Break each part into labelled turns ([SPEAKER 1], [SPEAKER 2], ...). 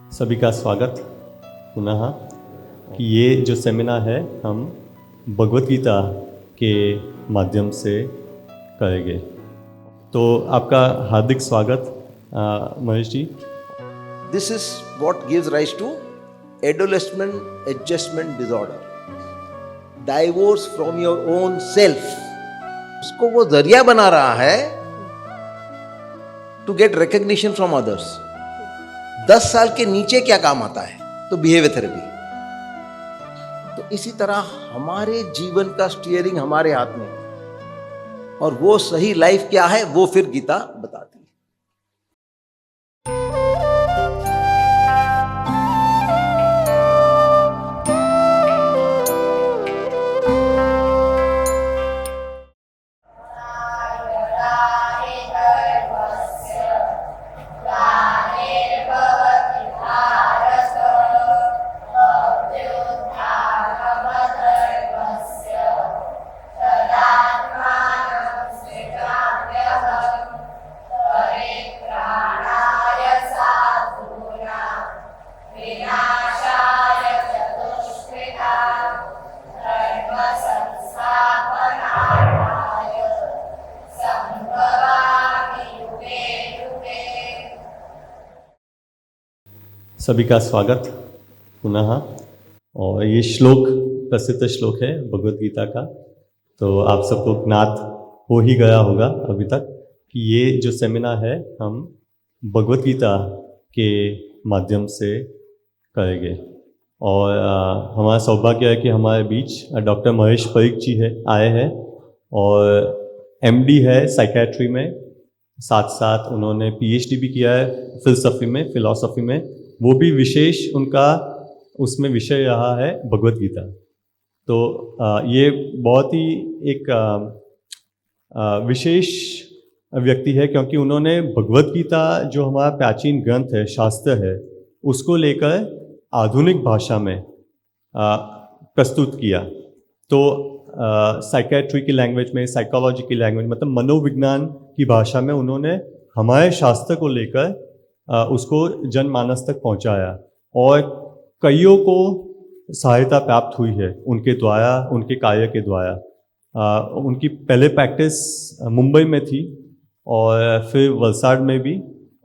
[SPEAKER 1] सभी का स्वागत पुनः कि ये जो सेमिनार है हम भगवत गीता के माध्यम से करेंगे। तो आपका हार्दिक स्वागत Mahesh ji.
[SPEAKER 2] This is what gives rise to adolescent adjustment disorder. Divorce from your own self. उसको वो जरिया बना रहा है to get recognition from others. 10 साल के नीचे क्या काम आता है? तो बिहेवियर थेरेपी। तो इसी तरह हमारे जीवन का स्टीयरिंग हमारे हाथ में है और वो सही लाइफ क्या है वो फिर गीता बताती है।
[SPEAKER 1] सभी का स्वागत पुनः। और ये श्लोक प्रसिद्ध श्लोक है भगवत गीता का, तो आप सबको ज्ञात हो ही गया होगा अभी तक कि ये जो सेमिनार है हम भगवत गीता के माध्यम से करेंगे। और हमारा सौभाग्य है कि हमारे बीच डॉक्टर महेश परीख जी आए हैं और एमडी है साइकेट्री में, साथ साथ उन्होंने पीएचडी भी किया है फिलॉसफी में। वो भी विशेष उनका उसमें विषय रहा है भगवत गीता। तो ये बहुत ही एक विशेष व्यक्ति है क्योंकि उन्होंने भगवत गीता जो हमारा प्राचीन ग्रंथ है, शास्त्र है, उसको लेकर आधुनिक भाषा में प्रस्तुत किया। तो साइकेट्री की लैंग्वेज में, साइकोलॉजी की लैंग्वेज मतलब मनोविज्ञान की भाषा में उन्होंने हमारे शास्त्र को लेकर उसको जनमानस तक पहुंचाया और कईयों को सहायता प्राप्त हुई है उनके द्वारा, उनके कार्य के द्वारा। उनकी पहले प्रैक्टिस मुंबई में थी और फिर वलसाड़ में भी,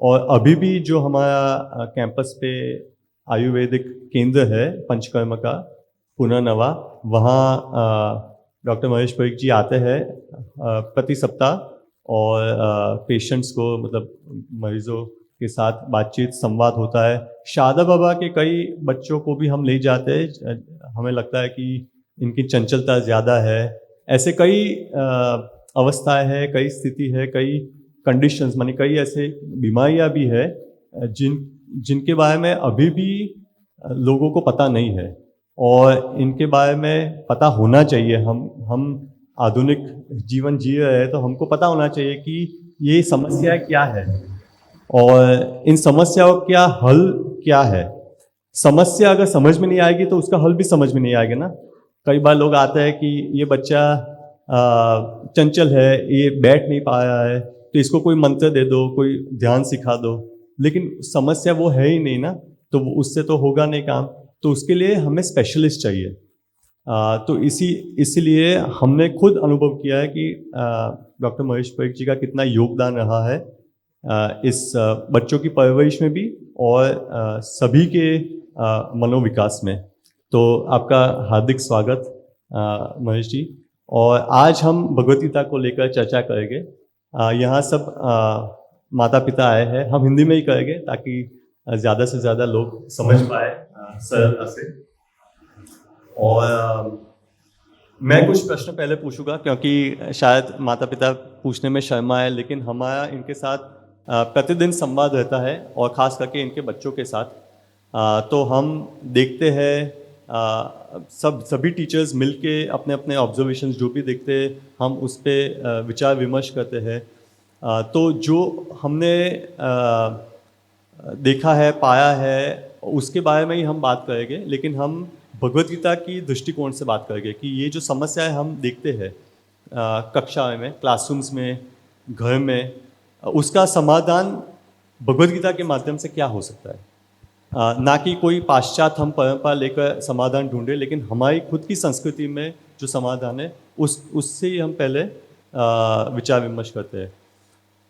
[SPEAKER 1] और अभी भी जो हमारा कैंपस पे आयुर्वेदिक केंद्र है पंचकर्म का पुनर्नवा, वहाँ डॉक्टर महेश परीख जी आते हैं प्रति सप्ताह और पेशेंट्स को मतलब मरीजों के साथ बातचीत संवाद होता है। शारदा बाबा के कई बच्चों को भी हम ले जाते हैं, हमें लगता है कि इनकी चंचलता ज़्यादा है। ऐसे कई अवस्थाएं हैं, कई स्थिति है, कई कंडीशंस माने कई ऐसे बीमारियां भी है जिनके बारे में अभी भी लोगों को पता नहीं है और इनके बारे में पता होना चाहिए। हम आधुनिक जीवन जी रहे हैं तो हमको पता होना चाहिए कि ये समस्या क्या है और इन समस्याओं का हल क्या है। समस्या अगर समझ में नहीं आएगी तो उसका हल भी समझ में नहीं आएगा ना। कई बार लोग आते हैं कि ये बच्चा चंचल है, ये बैठ नहीं पा रहा है, तो इसको कोई मंत्र दे दो, कोई ध्यान सिखा दो, लेकिन समस्या वो है ही नहीं ना, तो उससे तो होगा नहीं काम। तो उसके लिए हमें स्पेशलिस्ट चाहिए। तो इसीलिए हमने खुद अनुभव किया है कि डॉक्टर महेश परीख जी का कितना योगदान रहा है इस बच्चों की परवरिश में भी और सभी के मनोविकास में। तो आपका हार्दिक स्वागत महेश जी। और आज हम भगवत गीता को लेकर चर्चा करेंगे। यहाँ सब माता पिता आए हैं, हम हिंदी में ही करेंगे ताकि ज़्यादा से ज़्यादा लोग समझ पाए सरलता से। और मैं कुछ प्रश्न पहले पूछूंगा क्योंकि शायद माता पिता पूछने में शर्माए, लेकिन हमारा इनके साथ प्रतिदिन संवाद रहता है और ख़ास करके इनके बच्चों के साथ। तो हम देखते हैं सभी टीचर्स मिलके अपने अपने ऑब्जर्वेशंस जो भी देखते हैं हम उस पर विचार विमर्श करते हैं। तो जो हमने देखा है, पाया है, उसके बारे में ही हम बात करेंगे, लेकिन हम भगवत गीता की दृष्टिकोण से बात करेंगे कि ये जो समस्याएं हम देखते हैं कक्षा में, क्लासरूम्स में, घर में, उसका समाधान भगवत गीता के माध्यम से क्या हो सकता है। ना कि कोई पाश्चात्य हम परंपरा लेकर समाधान ढूंढे, लेकिन हमारी खुद की संस्कृति में जो समाधान है उससे ही हम पहले विचार विमर्श करते हैं।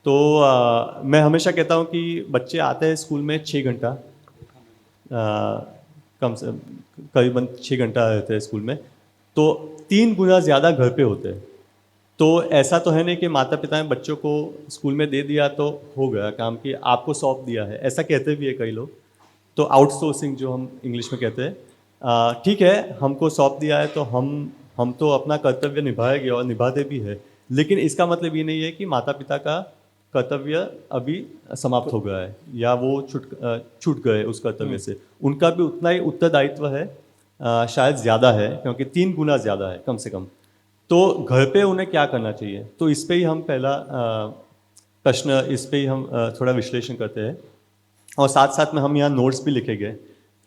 [SPEAKER 1] तो मैं हमेशा कहता हूँ कि बच्चे आते हैं स्कूल में 6 घंटा, कम से करीबन 6 घंटा रहते हैं स्कूल में, तो 3 गुना ज़्यादा घर पे होते हैं। तो ऐसा तो है नहीं कि माता पिता ने बच्चों को स्कूल में दे दिया तो हो गया काम, कि आपको सौंप दिया है, ऐसा कहते भी है कई लोग। तो आउटसोर्सिंग जो हम इंग्लिश में कहते हैं, ठीक है, हमको सौंप दिया है तो हम तो अपना कर्तव्य निभाएंगे और निभाते भी है, लेकिन इसका मतलब ये नहीं है कि माता पिता का कर्तव्य अभी समाप्त हो गया है या वो छूट गए उस कर्तव्य से। उनका भी उतना ही उत्तरदायित्व है, शायद ज़्यादा है, क्योंकि 3 गुना ज़्यादा है कम से कम। तो घर पे उन्हें क्या करना चाहिए, तो इस पे ही हम पहला प्रश्न, इस पे ही हम थोड़ा विश्लेषण करते हैं, और साथ साथ में हम यहाँ नोट्स भी लिखे गए,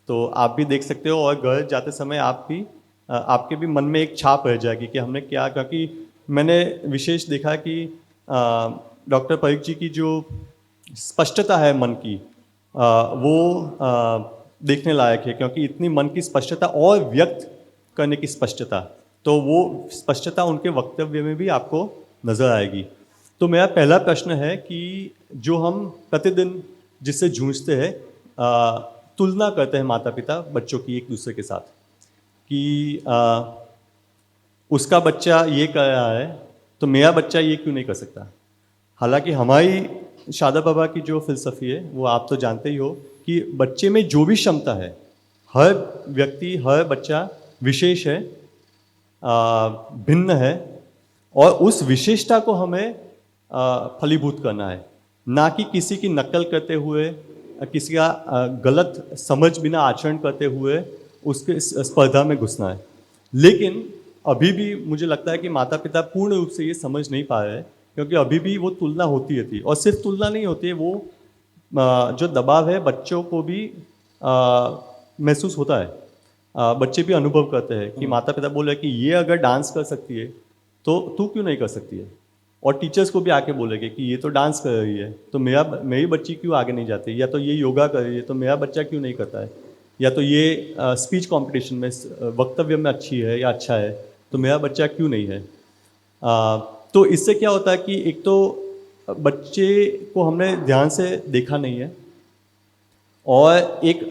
[SPEAKER 1] तो आप भी देख सकते हो, और घर जाते समय आपके भी मन में एक छाप रह जाएगी कि हमने क्या, क्योंकि मैंने विशेष देखा कि डॉक्टर परीख जी की जो स्पष्टता है मन की, वो देखने लायक है, क्योंकि इतनी मन की स्पष्टता और व्यक्त करने की स्पष्टता, तो वो स्पष्टता उनके वक्तव्य में भी आपको नज़र आएगी। तो मेरा पहला प्रश्न है कि जो हम प्रतिदिन जिससे जूझते हैं, तुलना करते हैं माता पिता बच्चों की एक दूसरे के साथ, कि उसका बच्चा ये कर रहा है तो मेरा बच्चा ये क्यों नहीं कर सकता। हालांकि हमारी शादा बाबा की जो फिलसफी है वो आप तो जानते ही हो कि बच्चे में जो भी क्षमता है, हर व्यक्ति, हर बच्चा विशेष है, भिन्न है, और उस विशेषता को हमें फलीभूत करना है, ना कि किसी की नकल करते हुए, किसी का गलत समझ बिना आचरण करते हुए उसके स्पर्धा में घुसना है। लेकिन अभी भी मुझे लगता है कि माता पिता पूर्ण रूप से ये समझ नहीं पा रहे हैं, क्योंकि अभी भी वो तुलना होती रहती है, और सिर्फ तुलना नहीं होती है, वो जो दबाव है बच्चों को भी महसूस होता है। बच्चे भी अनुभव करते हैं कि माता पिता बोल रहे हैं कि ये अगर डांस कर सकती है तो तू क्यों नहीं कर सकती है, और टीचर्स को भी आके बोलेंगे कि ये तो डांस कर रही है तो मेरी बच्ची क्यों आगे नहीं जाती, या तो ये योगा कर रही है तो मेरा बच्चा क्यों नहीं करता है, या तो ये स्पीच कंपटीशन में वक्तव्य में अच्छी है या अच्छा है तो मेरा बच्चा क्यों नहीं है। तो इससे क्या होता है कि एक तो बच्चे को हमने ध्यान से देखा नहीं है, और एक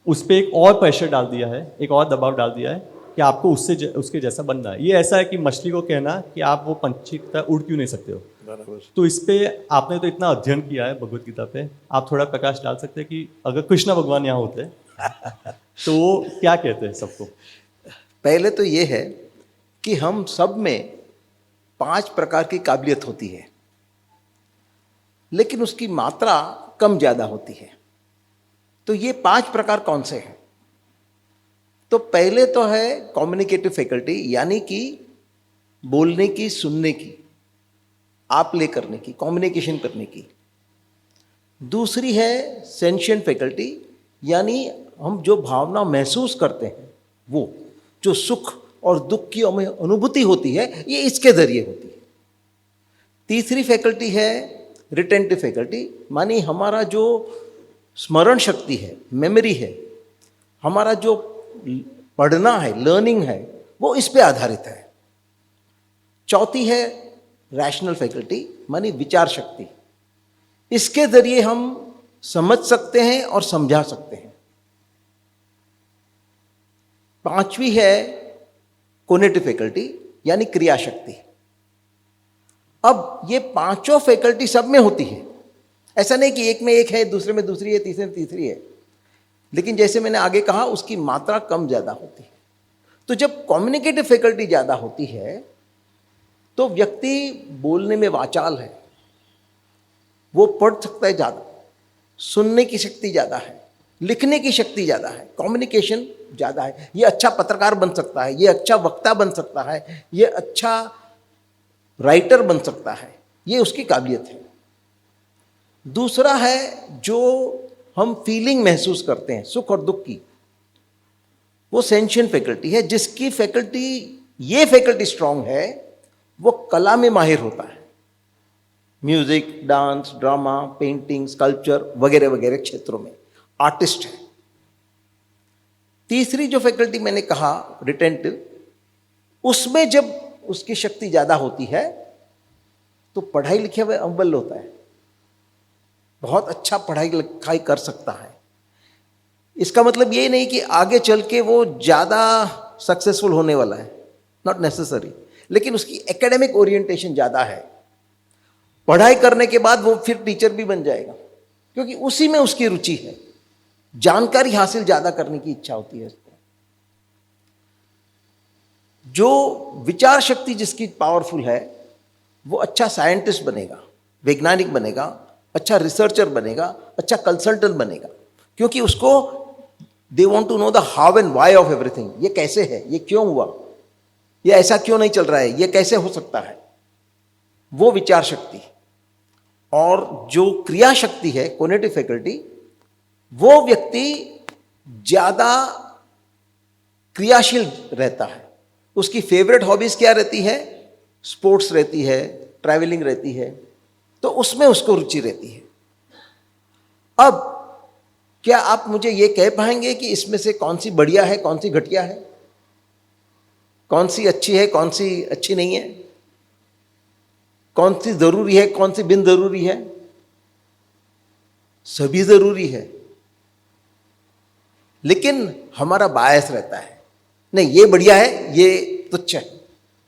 [SPEAKER 1] उस पर एक और प्रेशर डाल दिया है, एक और दबाव डाल दिया है कि आपको उसके जैसा बनना है। ये ऐसा है कि मछली को कहना कि आप वो पंछी की तरह उड़ क्यों नहीं सकते हो। तो इस पे आपने तो इतना अध्ययन किया है भगवत गीता पे, आप थोड़ा प्रकाश डाल सकते हैं कि अगर कृष्ण भगवान यहाँ होते तो वो क्या कहते हैं सबको।
[SPEAKER 2] पहले तो ये है कि हम सब में 5 प्रकार की काबिलियत होती है, लेकिन उसकी मात्रा कम ज्यादा होती है। तो ये 5 प्रकार कौन से हैं? तो पहले तो है कम्युनिकेटिव फैकल्टी, यानी कि बोलने की, सुनने की, आप ले करने की, कम्युनिकेशन करने की। दूसरी है सेंशियंट फैकल्टी, यानी हम जो भावना महसूस करते हैं, वो जो सुख और दुख की हमें अनुभूति होती है, ये इसके जरिए होती है। तीसरी फैकल्टी है रिटेंटिव फैकल्टी, मानी हमारा जो स्मरण शक्ति है, मेमोरी है, हमारा जो पढ़ना है, लर्निंग है, वो इस पे आधारित है। चौथी है रैशनल फैकल्टी, मानी विचार शक्ति, इसके जरिए हम समझ सकते हैं और समझा सकते हैं। पांचवी है कोग्निटिव फैकल्टी, यानी क्रिया शक्ति। अब ये पांचों फैकल्टी सब में होती है, ऐसा नहीं कि एक में एक है, दूसरे में दूसरी है, तीसरे में तीसरी है, लेकिन जैसे मैंने आगे कहा उसकी मात्रा कम ज्यादा होती है। तो जब कम्युनिकेटिव फैकल्टी ज्यादा होती है तो व्यक्ति बोलने में वाचाल है, वो पढ़ सकता है ज्यादा, सुनने की शक्ति ज्यादा है, लिखने की शक्ति ज्यादा है, कम्युनिकेशन ज्यादा है, ये अच्छा पत्रकार बन सकता है, ये अच्छा वक्ता बन सकता है, ये अच्छा राइटर बन सकता है, ये उसकी काबिलियत है। दूसरा है जो हम फीलिंग महसूस करते हैं, सुख और दुख की, वो सेंशियंट फैकल्टी है। जिसकी फैकल्टी, ये फैकल्टी स्ट्रांग है, वो कला में माहिर होता है, music, dance, drama, painting, sculpture वगैरह वगैरह क्षेत्रों में। आर्टिस्ट है। तीसरी जो फैकल्टी मैंने कहा रिटेंटिव, उसमें जब उसकी शक्ति ज्यादा होती है तो पढ़ाई लिखे में अव्वल होता है, बहुत अच्छा पढ़ाई लिखाई कर सकता है। इसका मतलब ये नहीं कि आगे चल के वो ज्यादा सक्सेसफुल होने वाला है, नॉट नेसेसरी, लेकिन उसकी एकेडमिक ओरिएंटेशन ज्यादा है। पढ़ाई करने के बाद वो फिर टीचर भी बन जाएगा, क्योंकि उसी में उसकी रुचि है, जानकारी हासिल ज्यादा करने की इच्छा होती है उसको। जो विचार शक्ति जिसकी पावरफुल है वो अच्छा साइंटिस्ट बनेगा, वैज्ञानिक बनेगा, अच्छा रिसर्चर बनेगा, अच्छा कंसल्टेंट बनेगा, क्योंकि उसको they want to know the how and why of everything. ये कैसे है, ये क्यों हुआ, ये ऐसा क्यों नहीं चल रहा है, ये कैसे हो सकता है, वो विचार शक्ति। और जो क्रिया शक्ति है, कॉग्निटिव फैकल्टी, वो व्यक्ति ज्यादा क्रियाशील रहता है। उसकी फेवरेट हॉबीज क्या रहती है, स्पोर्ट्स रहती है, ट्रैवलिंग रहती है, तो उसमें उसको रुचि रहती है। अब क्या आप मुझे ये कह पाएंगे कि इसमें से कौन सी बढ़िया है, कौन सी घटिया है, कौन सी अच्छी है, कौन सी अच्छी नहीं है, कौन सी जरूरी है, कौन सी बिन जरूरी है? सभी जरूरी है, लेकिन हमारा बायस रहता है, नहीं ये बढ़िया है, ये तुच्छ है।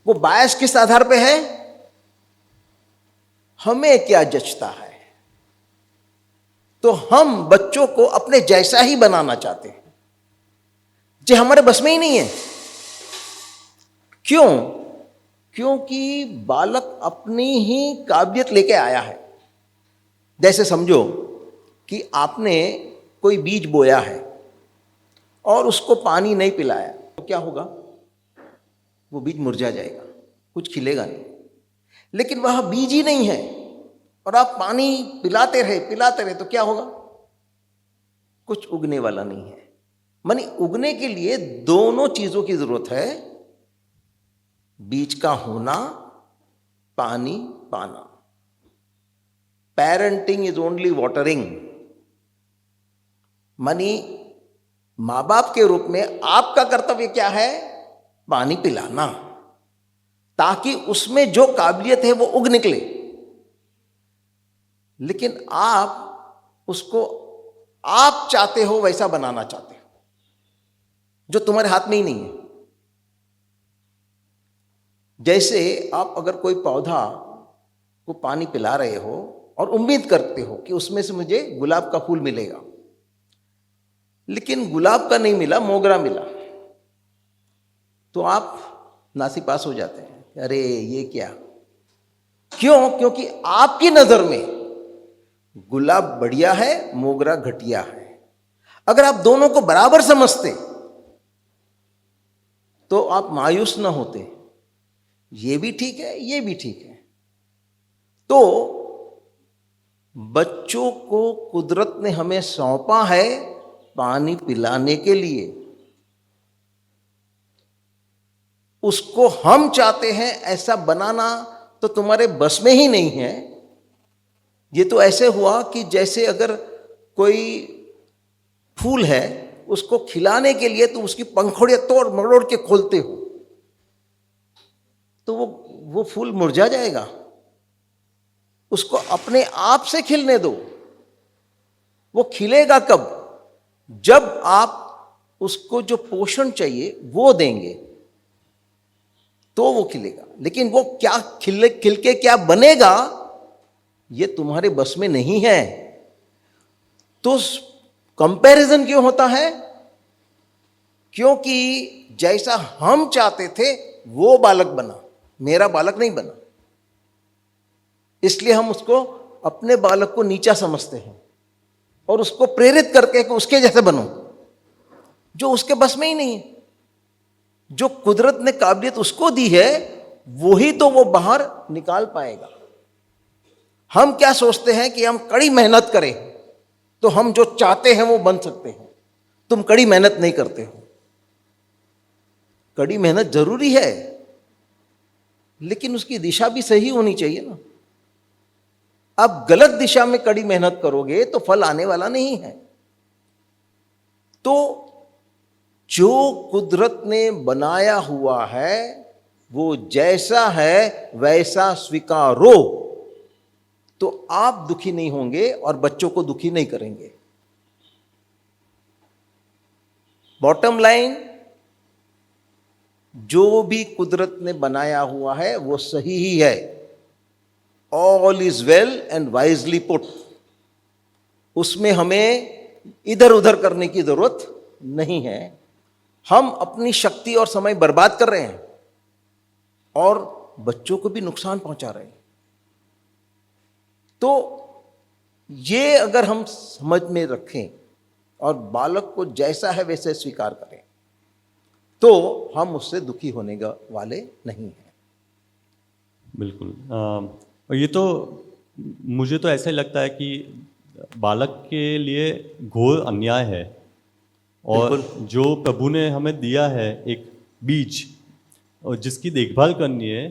[SPEAKER 2] वो बायस किस आधार पे है? हमें क्या जचता है। तो हम बच्चों को अपने जैसा ही बनाना चाहते हैं, जो हमारे बस में ही नहीं है। क्यों? क्योंकि बालक अपनी ही काबिलियत लेके आया है। जैसे समझो कि आपने कोई बीज बोया है और उसको पानी नहीं पिलाया, तो क्या होगा? वो बीज मुरझा जाएगा, कुछ खिलेगा नहीं। लेकिन वह बीज ही नहीं है और आप पानी पिलाते रहे तो क्या होगा? कुछ उगने वाला नहीं है। मानी उगने के लिए दोनों चीजों की जरूरत है, बीज का होना, पानी पाना। Parenting is only watering. मानी मां बाप के रूप में आपका कर्तव्य क्या है? पानी पिलाना, ताकि उसमें जो काबिलियत है वो उग निकले। लेकिन आप उसको आप चाहते हो वैसा बनाना चाहते हो, जो तुम्हारे हाथ में ही नहीं है। जैसे आप अगर कोई पौधा को पानी पिला रहे हो और उम्मीद करते हो कि उसमें से मुझे गुलाब का फूल मिलेगा, लेकिन गुलाब का नहीं मिला, मोगरा मिला, तो आप नासीपास हो जाते हैं, अरे ये क्या? क्यों? क्योंकि आपकी नजर में गुलाब बढ़िया है, मोगरा घटिया है। अगर आप दोनों को बराबर समझते तो आप मायूस ना होते, ये भी ठीक है, ये भी ठीक है। तो बच्चों को कुदरत ने हमें सौंपा है पानी पिलाने के लिए। उसको हम चाहते हैं ऐसा बनाना तो तुम्हारे बस में ही नहीं है। ये तो ऐसे हुआ कि जैसे अगर कोई फूल है, उसको खिलाने के लिए तो उसकी पंखुड़ियां तोड़ मरोड़ के खोलते हो, तो वो फूल मुरझा जाएगा। उसको अपने आप से खिलने दो। वो खिलेगा कब? जब आप उसको जो पोषण चाहिए वो देंगे तो वो खिलेगा। लेकिन वो क्या खिल के क्या बनेगा, ये तुम्हारे बस में नहीं है। तो कंपैरिजन क्यों होता है? क्योंकि जैसा हम चाहते थे वो बालक बना, मेरा बालक नहीं बना। इसलिए हम उसको अपने बालक को नीचा समझते हैं और उसको प्रेरित करके कि उसके जैसे बनो, जो उसके बस में ही नहीं है। जो कुदरत ने काबिलियत उसको दी है वही तो वो बाहर निकाल पाएगा। हम क्या सोचते हैं कि हम कड़ी मेहनत करें तो हम जो चाहते हैं वो बन सकते हैं। तुम कड़ी मेहनत नहीं करते हो। कड़ी मेहनत जरूरी है, लेकिन उसकी दिशा भी सही होनी चाहिए ना। आप गलत दिशा में कड़ी मेहनत करोगे तो फल आने वाला नहीं है। तो जो कुदरत ने बनाया हुआ है वो जैसा है वैसा स्वीकारो, तो आप दुखी नहीं होंगे और बच्चों को दुखी नहीं करेंगे। बॉटम लाइन, जो भी कुदरत ने बनाया हुआ है वो सही ही है। All is well and wisely put. उसमें हमें इधर उधर करने की जरूरत नहीं है। हम अपनी शक्ति और समय बर्बाद कर रहे हैं और बच्चों को भी नुकसान पहुंचा रहे हैं। तो ये अगर हम समझ में रखें और बालक को जैसा है वैसे स्वीकार करें, तो हम उससे दुखी होने वाले नहीं हैं।
[SPEAKER 1] बिल्कुल। और ये तो मुझे तो ऐसा ही लगता है कि बालक के लिए घोर अन्याय है, और जो प्रभु ने हमें दिया है एक बीज और जिसकी देखभाल करनी है,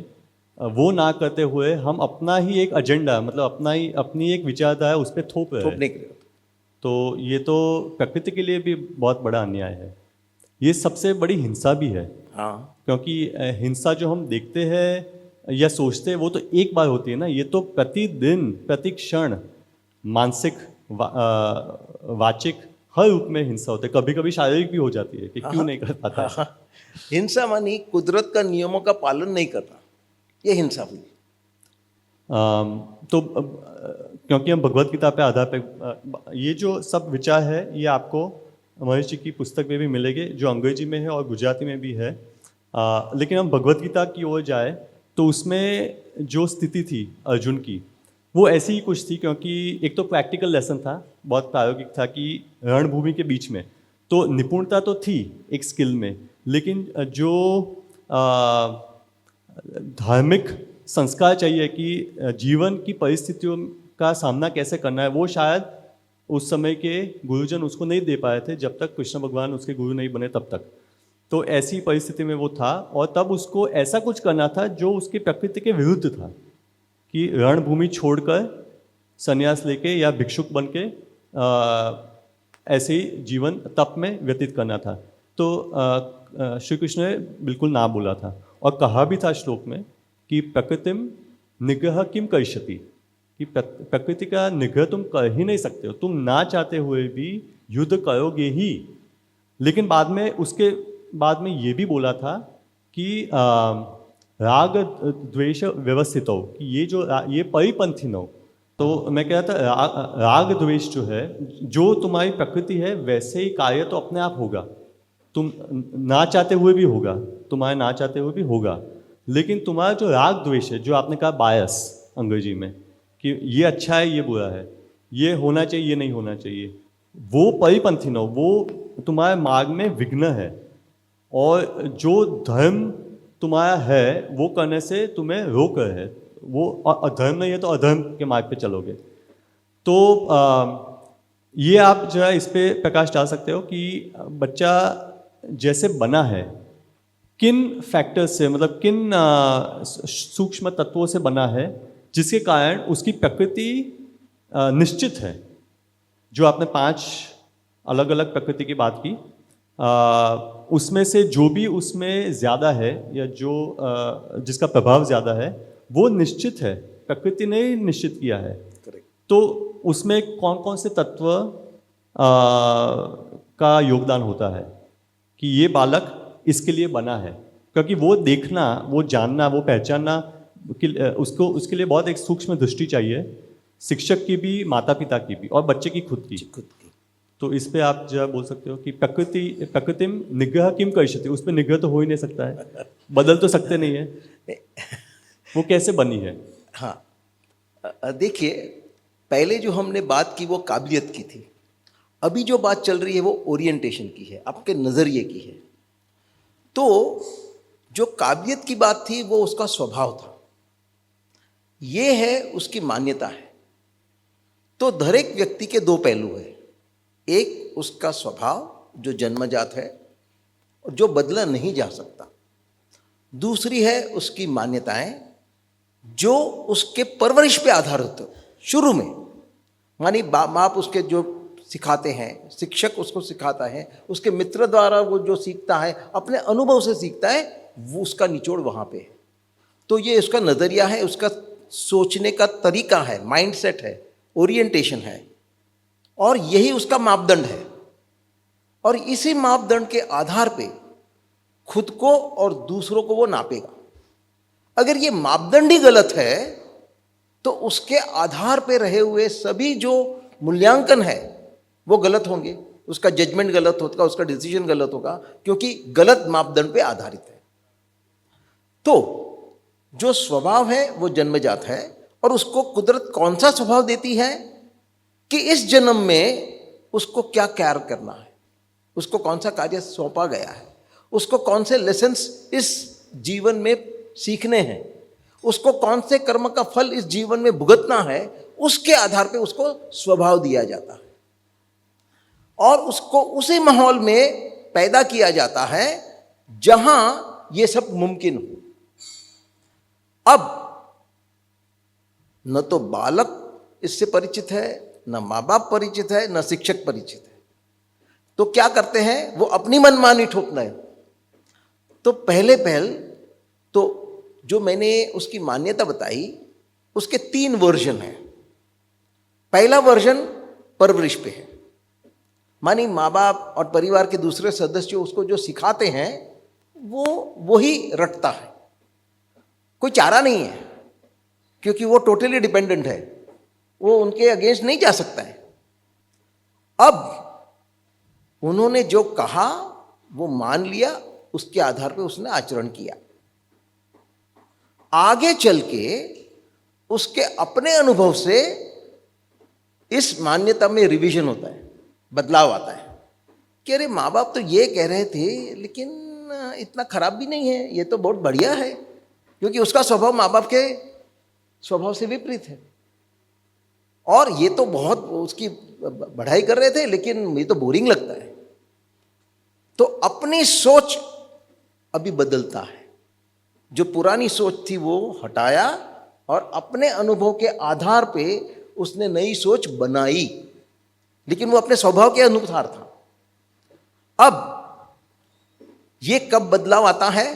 [SPEAKER 1] वो ना करते हुए हम अपना ही एक एजेंडा, मतलब अपनी एक विचारधारा उस पर थोप रहे हैं। तो ये तो प्रकृति के लिए भी बहुत बड़ा अन्याय है। ये सबसे बड़ी हिंसा भी है।
[SPEAKER 2] हाँ,
[SPEAKER 1] क्योंकि हिंसा जो हम देखते हैं या सोचते हैं वो तो एक बार होती है ना, ये तो प्रतिदिन प्रति क्षण मानसिक वाचिक हर रूप में हिंसा होती है। कभी कभी शारीरिक भी हो जाती है कि क्यों नहीं कर पाता।
[SPEAKER 2] हिंसा मानी कुदरत का नियमों का पालन नहीं करना, ये हिंसा हुई।
[SPEAKER 1] तो क्योंकि हम भगवत गीता पे आधार पे ये जो सब विचार है ये आपको महर्षि जी की पुस्तक में भी मिलेंगे, जो अंग्रेजी में है और गुजराती में भी है। लेकिन हम भगवत गीता की ओर जाए तो उसमें जो स्थिति थी अर्जुन की, वो ऐसी ही कुछ थी। क्योंकि एक तो प्रैक्टिकल लेसन था, बहुत प्रायोगिक था कि रणभूमि के बीच में तो निपुणता तो थी एक स्किल में, लेकिन जो धार्मिक संस्कार चाहिए कि जीवन की परिस्थितियों का सामना कैसे करना है, वो शायद उस समय के गुरुजन उसको नहीं दे पाए थे जब तक कृष्ण भगवान उसके गुरु नहीं बने तब तक। तो ऐसी परिस्थिति में वो था और तब उसको ऐसा कुछ करना था जो उसकी प्रकृति के विरुद्ध था, कि रणभूमि छोड़कर संन्यास लेके या भिक्षुक बन के ऐसे ही जीवन तप में व्यतीत करना था। तो श्री कृष्ण ने बिल्कुल ना बोला था और कहा भी था श्लोक में कि प्रकृतिम निग्रह किम करिष्यति, कि प्रकृति का निग्रह तुम कर ही नहीं सकते हो, तुम ना चाहते हुए भी युद्ध करोगे ही। लेकिन उसके बाद में ये भी बोला था कि राग द्वेष व्यवस्थित हो, कि ये परिपंथी न हो। तो मैं कह रहा था राग द्वेष जो है, जो तुम्हारी प्रकृति है वैसे ही कार्य तो अपने आप होगा, तुम ना चाहते हुए भी होगा, तुम्हारे ना चाहते हुए भी होगा। लेकिन तुम्हारा जो राग द्वेष है, जो आपने कहा बायस अंग्रेजी में, कि ये अच्छा है ये बुरा है, ये होना चाहिए ये नहीं होना चाहिए, वो परिपंथी न हो, वो तुम्हारे मार्ग में विघ्न है। और जो धर्म तुम्हारा है वो करने से तुम्हें रोक रहे है, वो अधर्म नहीं है तो अधर्म के मार्ग पे चलोगे। तो ये आप जो है इस पे प्रकाश डाल सकते हो कि बच्चा जैसे बना है, किन फैक्टर्स से, मतलब किन सूक्ष्म तत्वों से बना है, जिसके कारण उसकी प्रकृति निश्चित है। जो आपने 5 अलग अलग प्रकृति की बात की, उसमें से जो भी उसमें ज़्यादा है या जो जिसका प्रभाव ज़्यादा है वो निश्चित है, प्रकृति ने निश्चित किया है। तो उसमें कौन कौन से तत्व का योगदान होता है कि ये बालक इसके लिए बना है। क्योंकि वो देखना, वो जानना, वो पहचानना उसके लिए बहुत एक सूक्ष्म दृष्टि चाहिए, शिक्षक की भी, माता पिता की भी और बच्चे की खुद की। तो इस पे आप जो बोल सकते हो कि प्रकृतिम निग्रह किम करिष्यति, उस पर निग्रह तो हो ही नहीं सकता है, बदल तो सकते नहीं है, वो कैसे बनी है।
[SPEAKER 2] हाँ, देखिए पहले जो हमने बात की वो काबिलियत की थी, अभी जो बात चल रही है वो ओरिएंटेशन की है, आपके नज़रिए की है। तो जो काबिलियत की बात थी वो उसका स्वभाव था, ये है उसकी मान्यता है। तो हर एक व्यक्ति के 2 पहलू है, एक उसका स्वभाव जो जन्मजात है और जो बदला नहीं जा सकता, दूसरी है उसकी मान्यताएं जो उसके परवरिश पे आधारित हो। शुरू में मानी बाप उसके जो सिखाते हैं, शिक्षक उसको सिखाता है, उसके मित्र द्वारा वो जो सीखता है, अपने अनुभव से सीखता है, वो उसका निचोड़ वहाँ पे है। तो ये उसका नज़रिया है, उसका सोचने का तरीका है, माइंडसेट है, ओरिएंटेशन है, और यही उसका मापदंड है। और इसी मापदंड के आधार पे खुद को और दूसरों को वो नापेगा। अगर ये मापदंड ही गलत है तो उसके आधार पे रहे हुए सभी जो मूल्यांकन है वो गलत होंगे, उसका जजमेंट गलत होगा, उसका डिसीजन गलत होगा, क्योंकि गलत मापदंड पे आधारित है। तो जो स्वभाव है वो जन्मजात है, और उसको कुदरत कौन सा स्वभाव देती है कि इस जन्म में उसको क्या कार्य करना है, उसको कौन सा कार्य सौंपा गया है, उसको कौन से लेसन्स इस जीवन में सीखने हैं, उसको कौन से कर्म का फल इस जीवन में भुगतना है, उसके आधार पे उसको स्वभाव दिया जाता है और उसको उसी माहौल में पैदा किया जाता है जहां ये सब मुमकिन हो। अब न तो बालक इससे परिचित है, न माँ बाप परिचित है, न शिक्षक परिचित है, तो क्या करते हैं, वो अपनी मनमानी ठोकना है। तो पहले तो जो मैंने उसकी मान्यता बताई उसके 3 वर्जन हैं। पहला वर्जन परवरिश पे है, मानी माँ बाप और परिवार के दूसरे सदस्य उसको जो सिखाते हैं वो वही रटता है, कोई चारा नहीं है, क्योंकि वो टोटली डिपेंडेंट है, वो उनके अगेंस्ट नहीं जा सकता है। अब उन्होंने जो कहा वो मान लिया, उसके आधार पे उसने आचरण किया। आगे चल के उसके अपने अनुभव से इस मान्यता में रिवीजन होता है, बदलाव आता है कि अरे माँ बाप तो ये कह रहे थे लेकिन इतना खराब भी नहीं है, ये तो बहुत बढ़िया है, क्योंकि उसका स्वभाव माँ बाप के स्वभाव से विपरीत है। और ये तो बहुत उसकी बढ़ाई कर रहे थे लेकिन मुझे तो बोरिंग लगता है। तो अपनी सोच अभी बदलता है, जो पुरानी सोच थी वो हटाया और अपने अनुभव के आधार पे उसने नई सोच बनाई, लेकिन वो अपने स्वभाव के अनुसार था। अब ये कब बदलाव आता है,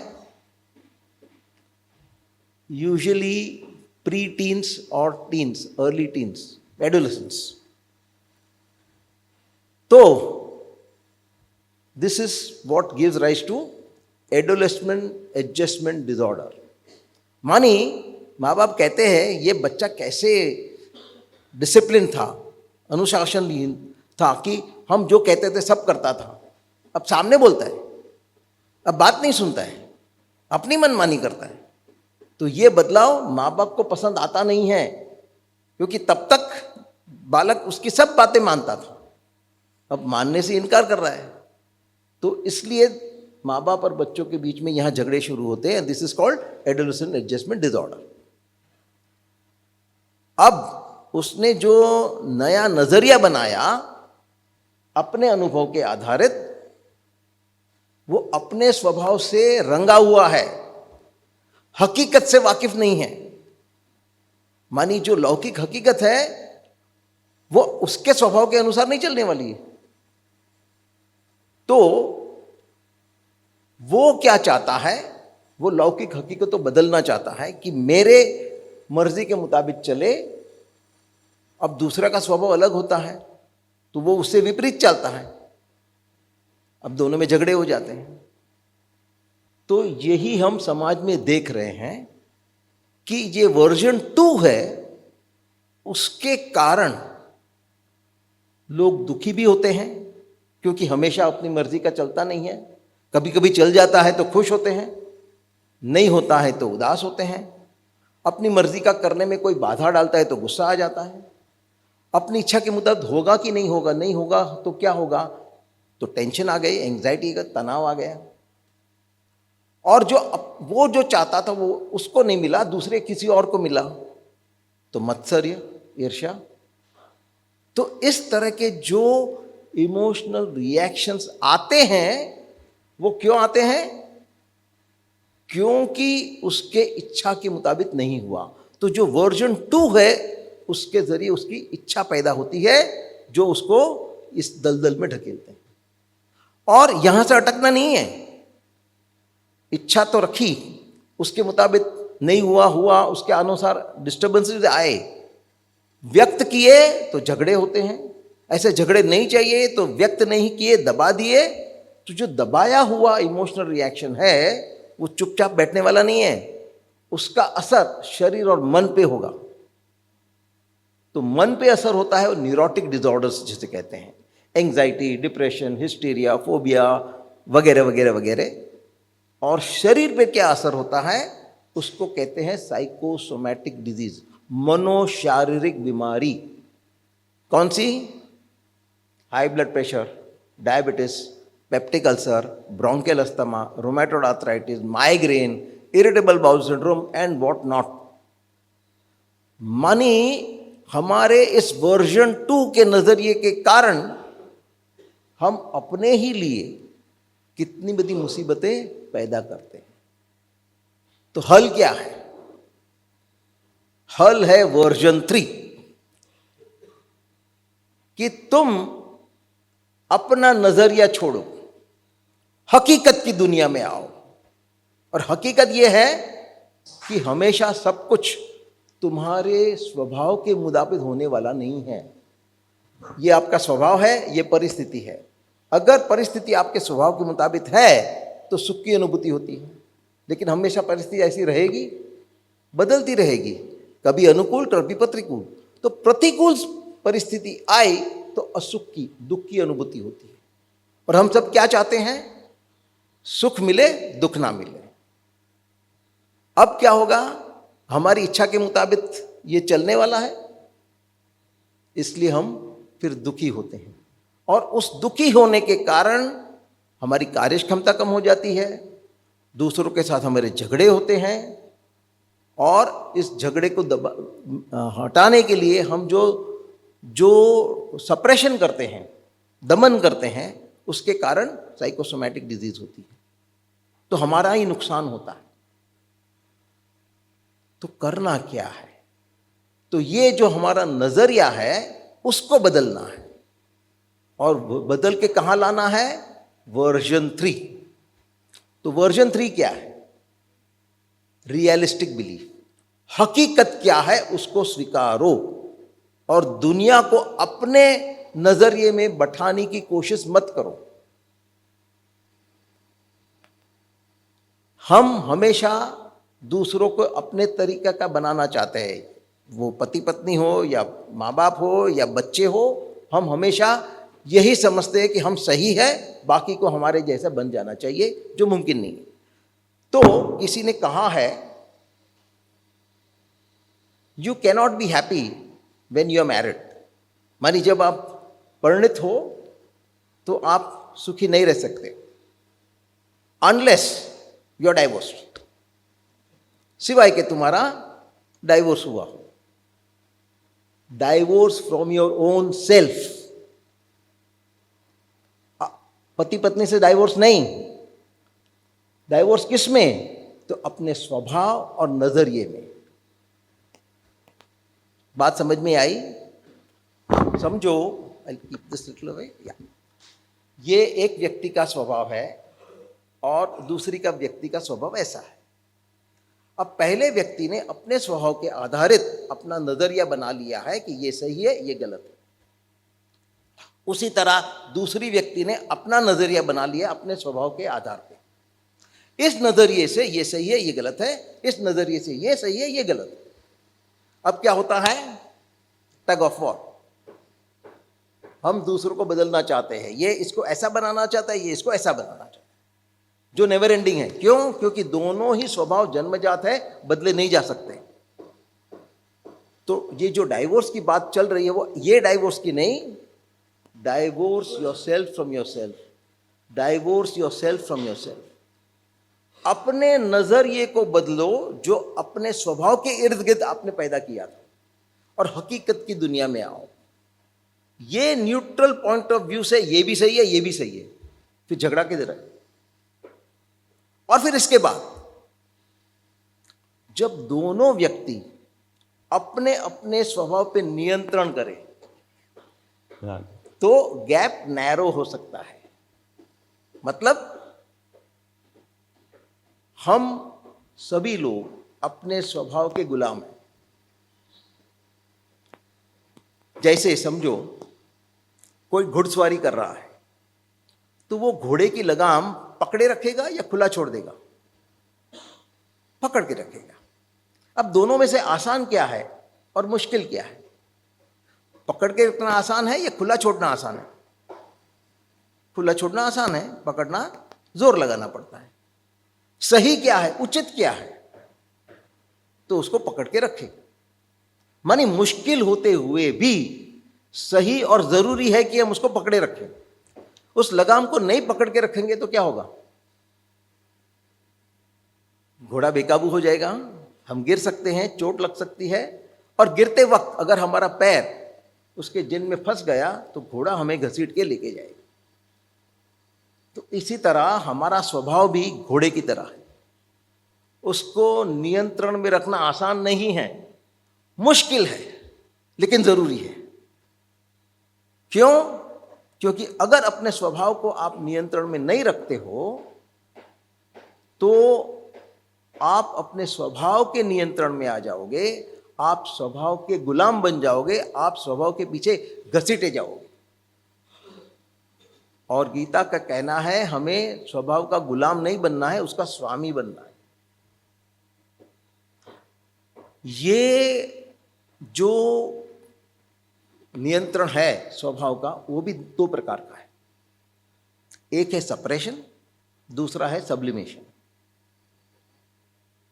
[SPEAKER 2] यूजुअली प्री टीन्स और टीन्स, अर्ली टीन्स, एडोलेसेंस। तो this is what gives rise to adolescent adjustment disorder. मानी माँ बाप कहते हैं ये बच्चा कैसे डिसिप्लिन था, अनुशासनहीन था, कि हम जो कहते थे सब करता था, अब सामने बोलता है, अब बात नहीं सुनता है, अपनी मनमानी करता है। तो ये बदलाव माँ बाप को पसंद आता नहीं है, क्योंकि तब तक बालक उसकी सब बातें मानता था, अब मानने से इनकार कर रहा है। तो इसलिए माँ बाप और बच्चों के बीच में यहां झगड़े शुरू होते हैं। This is called adolescent adjustment disorder. अब उसने जो नया नजरिया बनाया अपने अनुभव के आधारित, वो अपने स्वभाव से रंगा हुआ है, हकीकत से वाकिफ नहीं है। मानी जो लौकिक हकीकत है वो उसके स्वभाव के अनुसार नहीं चलने वाली है। तो वो क्या चाहता है, वो लौकिक हकीकत तो बदलना चाहता है कि मेरे मर्जी के मुताबिक चले। अब दूसरा का स्वभाव अलग होता है तो वो उससे विपरीत चलता है, अब दोनों में झगड़े हो जाते हैं। तो यही हम समाज में देख रहे हैं कि ये वर्जन 2 है, उसके कारण लोग दुखी भी होते हैं, क्योंकि हमेशा अपनी मर्जी का चलता नहीं है। कभी कभी चल जाता है तो खुश होते हैं, नहीं होता है तो उदास होते हैं। अपनी मर्जी का करने में कोई बाधा डालता है तो गुस्सा आ जाता है। अपनी इच्छा के मुताबिक होगा कि नहीं होगा, नहीं होगा तो क्या होगा, तो टेंशन आ गई, एंग्जाइटी का तनाव आ गया। और वो जो चाहता था वो उसको नहीं मिला, दूसरे किसी और को मिला, तो मत्सर्य, ईर्ष्या। तो इस तरह के जो इमोशनल रिएक्शंस आते हैं वो क्यों आते हैं, क्योंकि उसके इच्छा के मुताबिक नहीं हुआ। तो जो वर्जन 2 है उसके जरिए उसकी इच्छा पैदा होती है जो उसको इस दलदल में ढकेलते हैं। और यहां से अटकना नहीं है, इच्छा तो रखी, उसके मुताबिक नहीं हुआ, उसके अनुसार डिस्टर्बेंसेस आए, व्यक्त किए तो झगड़े होते हैं, ऐसे झगड़े नहीं चाहिए तो व्यक्त नहीं किए, दबा दिए, तो जो दबाया हुआ इमोशनल रिएक्शन है वो चुपचाप बैठने वाला नहीं है, उसका असर शरीर और मन पे होगा। तो मन पे असर होता है वो न्यूरोटिक डिसऑर्डर्स जिसे कहते हैं, एंजाइटी, डिप्रेशन, हिस्टीरिया, फोबिया वगैरह वगैरह वगैरह। और शरीर पे क्या असर होता है उसको कहते हैं साइकोसोमैटिक डिजीज, मनोशारीरिक बीमारी। कौन सी? High blood pressure, diabetes, peptic ulcer, bronchial asthma, rheumatoid arthritis, migraine, irritable bowel syndrome and what not. मानी हमारे इस वर्जन 2 के नजरिए के कारण हम अपने ही लिए कितनी बड़ी मुसीबतें पैदा करते हैं। तो हल क्या है? हल है वर्जन 3, कि तुम अपना नजरिया छोड़ो, हकीकत की दुनिया में आओ। और हकीकत यह है कि हमेशा सब कुछ तुम्हारे स्वभाव के मुताबिक होने वाला नहीं है। यह आपका स्वभाव है, यह परिस्थिति है। अगर परिस्थिति आपके स्वभाव के मुताबिक है तो सुख की अनुभूति होती है, लेकिन हमेशा परिस्थिति ऐसी रहेगी, बदलती रहेगी, कभी अनुकूल कभी प्रतिकूल। तो प्रतिकूल परिस्थिति आई तो असुख की, दुख की अनुभूति होती है। और हम सब क्या चाहते हैं? सुख मिले, दुख ना मिले। अब क्या होगा? हमारी इच्छा के मुताबिक ये चलने वाला है, इसलिए हम फिर दुखी होते हैं। और उस दुखी होने के कारण हमारी कार्य क्षमता कम हो जाती है, दूसरों के साथ हमारे झगड़े होते हैं, और इस झगड़े को हटाने के लिए हम जो सप्रेशन करते हैं, दमन करते हैं, उसके कारण साइकोसोमैटिक डिजीज होती है। तो हमारा ही नुकसान होता है। तो करना क्या है? तो ये जो हमारा नजरिया है उसको बदलना है। और बदल के कहां लाना है? वर्जन 3। तो वर्जन 3 क्या है? Realistic belief. हकीकत क्या है उसको स्वीकारो और दुनिया को अपने नजरिए में बैठाने की कोशिश मत करो। हम हमेशा दूसरों को अपने तरीके का बनाना चाहते हैं, वो पति पत्नी हो या माँ बाप हो या बच्चे हो, हम हमेशा यही समझते हैं कि हम सही है, बाकी को हमारे जैसा बन जाना चाहिए, जो मुमकिन नहीं है। तो किसी ने कहा है, you cannot be happy when you are married. मानी जब आप परिणित हो तो आप सुखी नहीं रह सकते, अनलेस यू आर डाइवोर्स्ड, सिवाय कि तुम्हारा डाइवोर्स हुआ हो। Divorce from your own self. पति पत्नी से डाइवोर्स नहीं, डाइवोर्स किस में? तो अपने स्वभाव और नजरिए में। बात समझ में आई? समझो, I'll keep this little away. Yeah. ये एक व्यक्ति का स्वभाव है और दूसरी का व्यक्ति का स्वभाव ऐसा है। अब पहले व्यक्ति ने अपने स्वभाव के आधारित अपना नजरिया बना लिया है कि ये सही है, ये गलत है। उसी तरह दूसरी व्यक्ति ने अपना नजरिया बना लिया अपने स्वभाव के आधार पे। इस नजरिए से ये सही है, ये गलत है, इस नजरिए से ये सही है, ये गलत है। अब क्या होता है? Tug of war. हम दूसरों को बदलना चाहते हैं, ये इसको ऐसा बनाना चाहता है, ये इसको ऐसा बनाना चाहता है, जो नेवर एंडिंग है। क्यों? क्योंकि दोनों ही स्वभाव जन्मजात है, बदले नहीं जा सकते। तो ये जो डाइवोर्स की बात चल रही है वो ये डाइवोर्स की नहीं, divorce yourself from yourself, divorce yourself from yourself. अपने नजरिए को बदलो जो अपने स्वभाव के इर्द गिर्द आपने पैदा किया था, और हकीकत की दुनिया में आओ। ये न्यूट्रल पॉइंट ऑफ व्यू से ये भी सही है, ये भी सही है, फिर झगड़ा किधर है? और फिर इसके बाद जब दोनों व्यक्ति अपने अपने स्वभाव पे नियंत्रण करें, तो गैप नैरो हो सकता है। मतलब हम सभी लोग अपने स्वभाव के गुलाम हैं। जैसे समझो कोई घुड़सवारी कर रहा है, तो वो घोड़े की लगाम पकड़े रखेगा या खुला छोड़ देगा? पकड़ के रखेगा। अब दोनों में से आसान क्या है और मुश्किल क्या है? पकड़ के रखना आसान है या खुला छोड़ना आसान है? खुला छोड़ना आसान है, पकड़ना जोर लगाना पड़ता है। सही क्या है, उचित क्या है? तो उसको पकड़ के रखे। मानी मुश्किल होते हुए भी सही और जरूरी है कि हम उसको पकड़े रखें। उस लगाम को नहीं पकड़ के रखेंगे तो क्या होगा? घोड़ा बेकाबू हो जाएगा, हम गिर सकते हैं, चोट लग सकती है, और गिरते वक्त अगर हमारा पैर उसके जिन में फंस गया तो घोड़ा हमें घसीट के लेके जाएगा। तो इसी तरह हमारा स्वभाव भी घोड़े की तरह है। उसको नियंत्रण में रखना आसान नहीं है, मुश्किल है, लेकिन जरूरी है। क्यों? क्योंकि अगर अपने स्वभाव को आप नियंत्रण में नहीं रखते हो तो आप अपने स्वभाव के नियंत्रण में आ जाओगे, आप स्वभाव के गुलाम बन जाओगे, आप स्वभाव के पीछे घसीटे जाओगे। और गीता का कहना है हमें स्वभाव का गुलाम नहीं बनना है, उसका स्वामी बनना है। ये जो नियंत्रण है स्वभाव का, वो भी दो प्रकार का है। एक है सप्रेशन, दूसरा है सब्लिमेशन।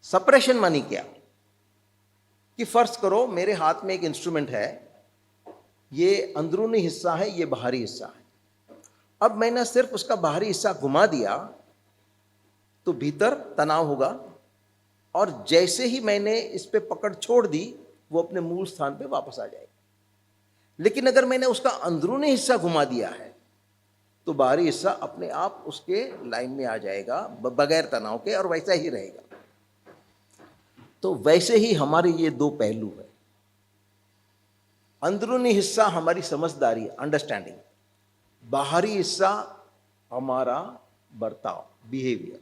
[SPEAKER 2] सप्रेशन मानी क्या? कि फर्ज करो मेरे हाथ में एक इंस्ट्रूमेंट है, ये अंदरूनी हिस्सा है, ये बाहरी हिस्सा है। अब मैंने सिर्फ उसका बाहरी हिस्सा घुमा दिया तो भीतर तनाव होगा, और जैसे ही मैंने इस पे पकड़ छोड़ दी वो अपने मूल स्थान पे वापस आ जाएगा। लेकिन अगर मैंने उसका अंदरूनी हिस्सा घुमा दिया है तो बाहरी हिस्सा अपने आप उसके लाइन में आ जाएगा बगैर तनाव के, और वैसा ही रहेगा। तो वैसे ही हमारे ये दो पहलू है। अंदरूनी हिस्सा हमारी समझदारी, अंडरस्टैंडिंग, बाहरी हिस्सा हमारा बर्ताव, बिहेवियर।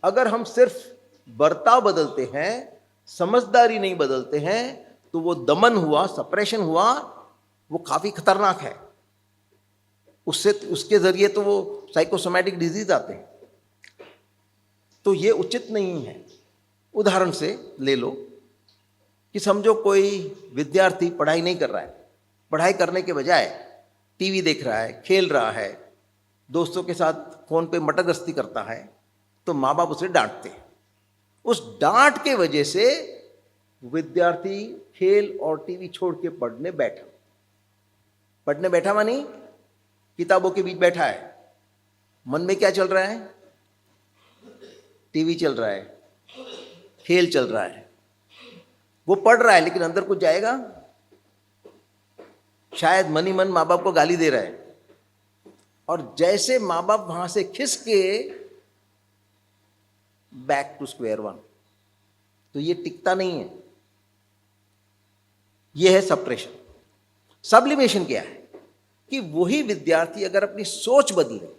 [SPEAKER 2] अगर हम सिर्फ बर्ताव बदलते हैं, समझदारी नहीं बदलते हैं, तो वो दमन हुआ, सप्रेशन हुआ, वो काफी खतरनाक है। उससे उसके जरिए तो वो साइकोसोमैटिक डिजीज आते हैं। तो ये उचित नहीं है। उदाहरण से ले लो कि समझो कोई विद्यार्थी पढ़ाई नहीं कर रहा है, पढ़ाई करने के बजाय टीवी देख रहा है, खेल रहा है, दोस्तों के साथ फोन पे मटगस्ती करता है, तो माँ बाप उसे डांटते हैं। उस डांट के वजह से विद्यार्थी खेल और टीवी छोड़ के पढ़ने बैठा। पढ़ने बैठा मानी किताबों के बीच बैठा है। मन में क्या चल रहा है? टीवी चल रहा है, खेल चल रहा है। वो पढ़ रहा है लेकिन अंदर कुछ जाएगा? शायद मन ही मन माँ बाप को गाली दे रहा है, और जैसे माँ बाप वहां से खिसके बैक टू स्क्वायर वन, तो ये टिकता नहीं है। ये है सप्रेशन। सब्लिमेशन क्या है? कि वही विद्यार्थी अगर अपनी सोच बदले,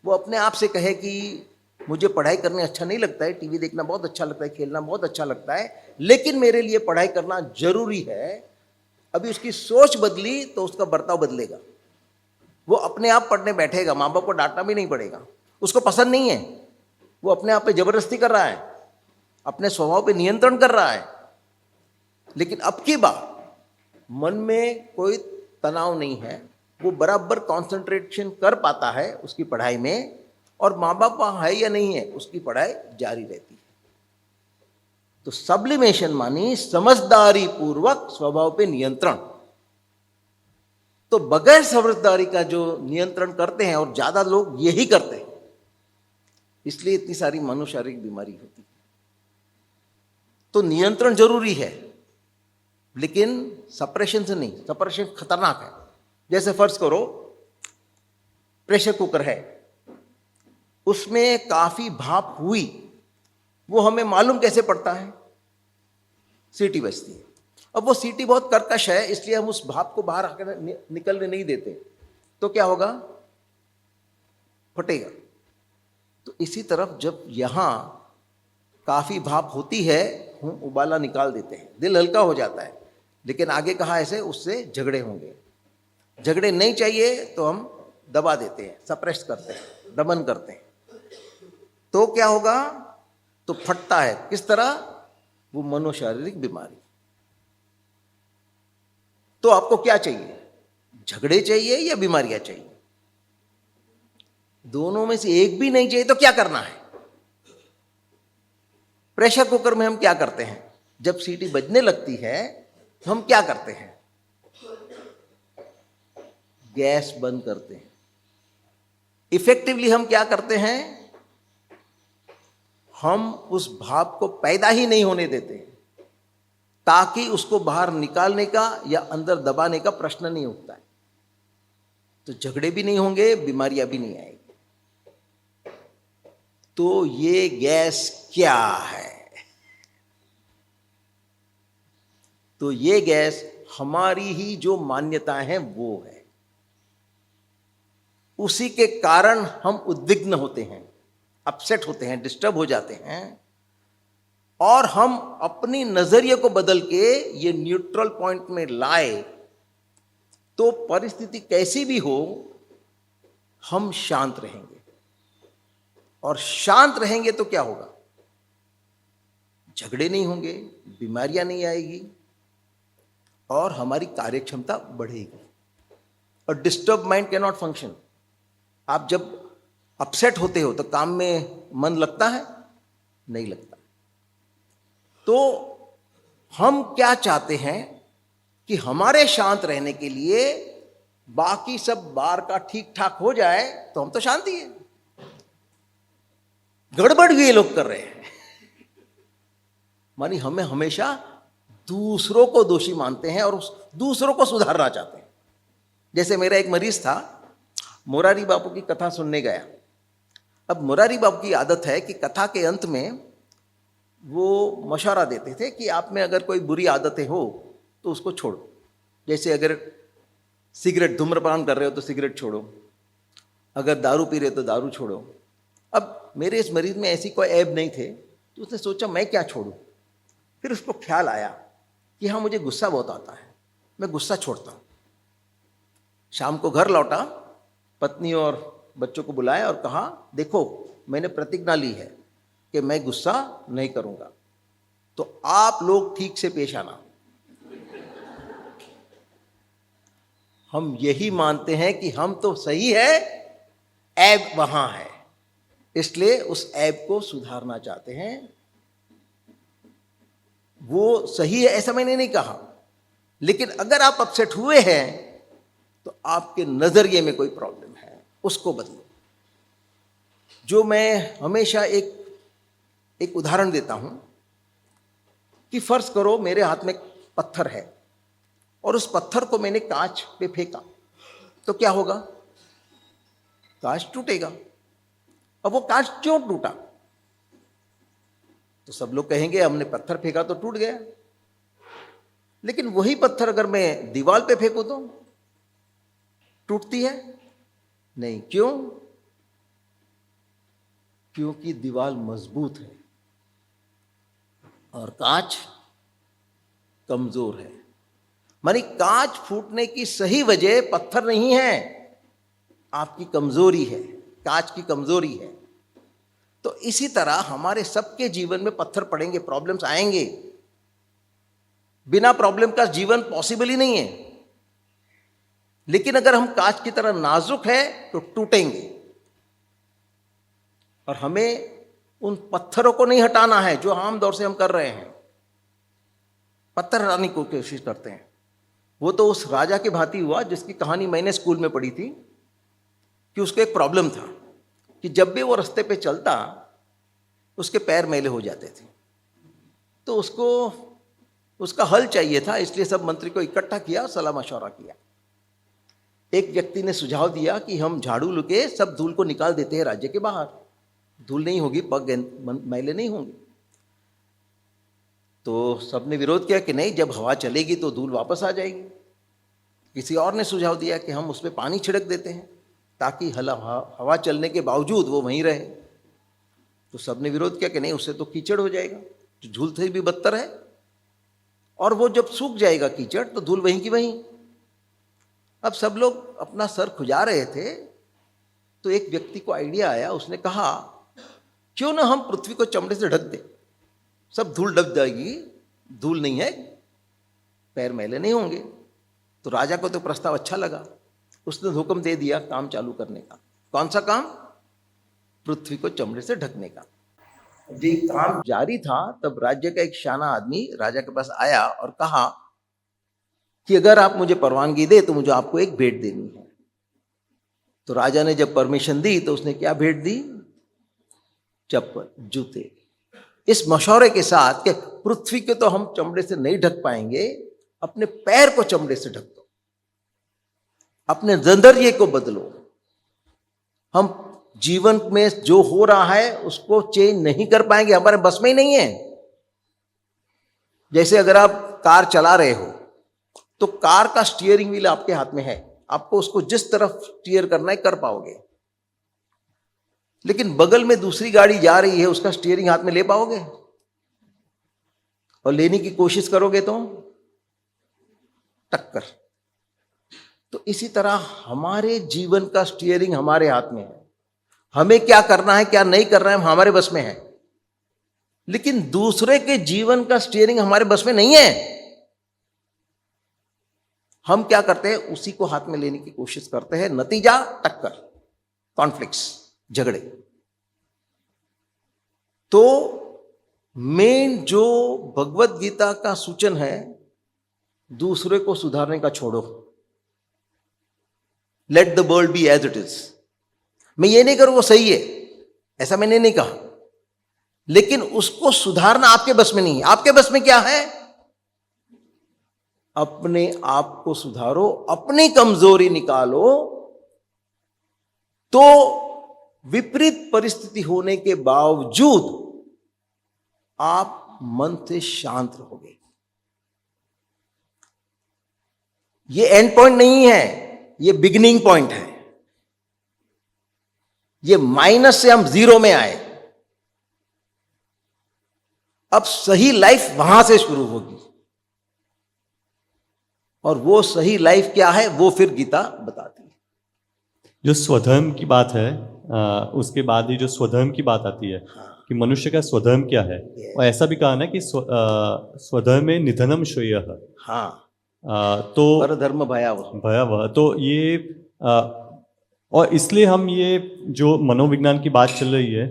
[SPEAKER 2] वो अपने आप से कहे कि मुझे पढ़ाई करने अच्छा नहीं लगता है, टीवी देखना बहुत अच्छा लगता है, खेलना बहुत अच्छा लगता है, लेकिन मेरे लिए पढ़ाई करना जरूरी है। अभी उसकी सोच बदली तो उसका बर्ताव बदलेगा। वो अपने आप पढ़ने बैठेगा, माँ बाप को डांटना भी नहीं पड़ेगा। उसको पसंद नहीं है, वो अपने आप पे जबरदस्ती कर रहा है, अपने स्वभाव पे नियंत्रण कर रहा है। लेकिन अब की बार मन में कोई तनाव नहीं है, वो बराबर कंसंट्रेशन कर पाता है उसकी पढ़ाई में, और माँ बाप वहां है या नहीं है, उसकी पढ़ाई जारी रहती है। तो सब्लिमेशन मानी समझदारी पूर्वक स्वभाव पे नियंत्रण। तो बगैर समझदारी का जो नियंत्रण करते हैं, और ज्यादा लोग यही करते हैं, इसलिए इतनी सारी मनोशारीरिक बीमारी होती है। तो नियंत्रण जरूरी है, लेकिन सप्रेशन से नहीं। सप्रेशन खतरनाक है। जैसे फर्ज करो प्रेशर कुकर है, उसमें काफी भाप हुई, वो हमें मालूम कैसे पड़ता है? सीटी बजती है। अब वो सीटी बहुत कर्कश है, इसलिए हम उस भाप को बाहर आकर निकलने नहीं देते, तो क्या होगा, फटेगा। तो इसी तरफ जब यहां काफी भाप होती है, हम उबाला निकाल देते हैं, दिल हल्का हो जाता है, लेकिन आगे कहा ऐसे उससे झगड़े होंगे। झगड़े नहीं चाहिए तो हम दबा देते हैं, सप्रेस करते हैं, दमन करते हैं, तो क्या होगा, तो फटता है। किस तरह, वो मनोशारीरिक बीमारी। तो आपको क्या चाहिए, झगड़े चाहिए या बीमारियां चाहिए? दोनों में से एक भी नहीं चाहिए तो क्या करना है? प्रेशर कुकर में हम क्या करते हैं, जब सीटी बजने लगती है तो हम क्या करते हैं, गैस बंद करते हैं। इफेक्टिवली हम क्या करते हैं, हम उस भाप को पैदा ही नहीं होने देते, ताकि उसको बाहर निकालने का या अंदर दबाने का प्रश्न नहीं उठता है। तो झगड़े भी नहीं होंगे, बीमारियां भी नहीं आएगी। तो ये गैस क्या है? तो ये गैस हमारी ही जो मान्यताएं हैं वो है। उसी के कारण हम उद्विग्न होते हैं, अपसेट होते हैं, डिस्टर्ब हो जाते हैं, और हम अपनी नजरिए को बदल के ये न्यूट्रल पॉइंट में लाए तो परिस्थिति कैसी भी हो हम शांत रहेंगे। और शांत रहेंगे तो क्या होगा, झगड़े नहीं होंगे, बीमारियां नहीं आएगी, और हमारी कार्यक्षमता बढ़ेगी। और disturb mind can not function. आप जब अपसेट होते हो तो काम में मन लगता है, नहीं लगता। तो हम क्या चाहते हैं कि हमारे शांत रहने के लिए बाकी सब बार का ठीक ठाक हो जाए तो हम तो शांति है। गड़बड़ ये लोग कर रहे हैं, मानी हमें हमेशा दूसरों को दोषी मानते हैं और उस दूसरों को सुधारना चाहते हैं। जैसे मेरा एक मरीज था, मोरारी बापू की कथा सुनने गया। अब मोरारी बापू की आदत है कि कथा के अंत में वो मशवरा देते थे कि आप में अगर कोई बुरी आदतें हो तो उसको छोड़ो। जैसे अगर सिगरेट, धूम्रपान कर रहे हो तो सिगरेट छोड़ो, अगर दारू पी रहे हो तो दारू छोड़ो। अब मेरे इस मरीज में ऐसी कोई ऐब नहीं थे, तो उसने सोचा मैं क्या छोड़ूं। फिर उसको ख्याल आया कि हाँ, मुझे गुस्सा बहुत आता है, मैं गुस्सा छोड़ता हूँ। शाम को घर लौटा, पत्नी और बच्चों को बुलाया और कहा, देखो मैंने प्रतिज्ञा ली है कि मैं गुस्सा नहीं करूंगा, तो आप लोग ठीक से पेश आना। हम यही मानते हैं कि हम तो सही है, ऐब वहां है, इसलिए उस ऐब को सुधारना चाहते हैं। वो सही है ऐसा मैंने नहीं कहा, लेकिन अगर आप अपसेट हुए हैं तो आपके नजरिए में कोई प्रॉब्लम है, उसको बदलो। जो मैं हमेशा एक उदाहरण देता हूं कि फर्ज करो मेरे हाथ में पत्थर है और उस पत्थर को मैंने कांच पे फेंका, तो क्या होगा, कांच टूटेगा। अब वो कांच क्यों टूटा, तो सब लोग कहेंगे हमने पत्थर फेंका तो टूट गया। लेकिन वही पत्थर अगर मैं दीवार पे फेंकूं तो टूटती है नहीं। क्यों? क्योंकि दीवार मजबूत है और कांच कमजोर है। मानी कांच फूटने की सही वजह पत्थर नहीं है, आपकी कमजोरी है, कांच की कमजोरी है। तो इसी तरह हमारे सबके जीवन में पत्थर पड़ेंगे, प्रॉब्लम्स आएंगे। बिना प्रॉब्लम का जीवन पॉसिबल ही नहीं है। लेकिन अगर हम कांच की तरह नाजुक है तो टूटेंगे, और हमें उन पत्थरों को नहीं हटाना है जो आम दौर से हम कर रहे हैं। पत्थर हटाने की कोशिश करते हैं। वो तो उस राजा के भांति हुआ जिसकी कहानी मैंने स्कूल में पढ़ी थी कि उसको एक प्रॉब्लम था कि जब भी वो रास्ते पे चलता उसके पैर मैले हो जाते थे। तो उसको उसका हल चाहिए था, इसलिए सब मंत्री को इकट्ठा किया, सलाह मशवरा किया। एक व्यक्ति ने सुझाव दिया कि हम झाड़ू लेके सब धूल को निकाल देते हैं राज्य के बाहर, धूल नहीं होगी, पग मैले नहीं होंगे। तो सबने विरोध किया कि नहीं, जब हवा चलेगी तो धूल वापस आ जाएगी। किसी और ने सुझाव दिया कि हम उस पर पानी छिड़क देते हैं ताकि हवा चलने के बावजूद वो वहीं रहे। तो सबने विरोध किया कि नहीं, उससे तो कीचड़ हो जाएगा, जो धूल से भी बदतर है, और वो जब सूख जाएगा कीचड़ तो धूल वहीं की वहीं। अब सब लोग अपना सर खुजा रहे थे, तो एक व्यक्ति को आइडिया आया। उसने कहा क्यों ना हम पृथ्वी को चमड़े से ढक दें, सब धूल ढक जाएगी, धूल नहीं है, पैर मैले नहीं होंगे। तो राजा को तो प्रस्ताव अच्छा लगा, उसने हुक्म दे दिया काम चालू करने का। कौन सा काम? पृथ्वी को चमड़े से ढकने का। जब ये काम जारी था तब राज्य का एक शाना आदमी राजा के पास आया और कहा कि अगर आप मुझे परवानगी दे तो मुझे आपको एक भेंट देनी है। तो राजा ने जब परमिशन दी तो उसने क्या भेंट दी? चप्पल, जूते, इस मशवरे के साथ कि पृथ्वी को तो हम चमड़े से नहीं ढक पाएंगे, अपने पैर को चमड़े से ढक दो, अपने नजरिए को बदलो। हम जीवन में जो हो रहा है उसको चेंज नहीं कर पाएंगे, हमारे बस में ही नहीं है। जैसे अगर आप कार चला रहे हो तो कार का स्टीयरिंग व्हील आपके हाथ में है, आपको उसको जिस तरफ स्टीयर करना है कर पाओगे, लेकिन बगल में दूसरी गाड़ी जा रही है, उसका स्टीयरिंग हाथ में ले पाओगे? और लेने की कोशिश करोगे तो टक्कर। तो इसी तरह हमारे जीवन का स्टीयरिंग हमारे हाथ में है। हमें क्या करना है क्या नहीं करना है हमारे बस में है, लेकिन दूसरे के जीवन का स्टीयरिंग हमारे बस में नहीं है। हम क्या करते हैं? उसी को हाथ में लेने की कोशिश करते हैं, नतीजा टक्कर, कॉन्फ्लिक्ट्स, झगड़े। तो मेन जो भगवत गीता का सूचन है, दूसरे को सुधारने का छोड़ो, let the world be as it is. मैं ये नहीं करूं वो सही है, ऐसा मैंने नहीं कहा, लेकिन उसको सुधारना आपके बस में नहीं है। आपके बस में क्या है? अपने आप को सुधारो, अपनी कमजोरी निकालो, तो विपरीत परिस्थिति होने के बावजूद आप मन से शांत रहोगे। ये एंड पॉइंट नहीं है, ये बिगिनिंग पॉइंट है। ये माइनस से हम जीरो में आए, अब सही लाइफ वहां से शुरू होगी। और वो सही लाइफ क्या है वो फिर गीता बताती है।
[SPEAKER 1] जो स्वधर्म की बात है, उसके बाद ही जो स्वधर्म की बात आती है,
[SPEAKER 2] हाँ।
[SPEAKER 1] कि मनुष्य का स्वधर्म क्या है। और ऐसा भी कहा ना कि स्वधर्म में निधनम श्रेयः।
[SPEAKER 2] हाँ,
[SPEAKER 1] तो
[SPEAKER 2] परधर्म भयावह।
[SPEAKER 1] भयावह। तो ये और इसलिए हम ये जो मनोविज्ञान की बात चल रही है,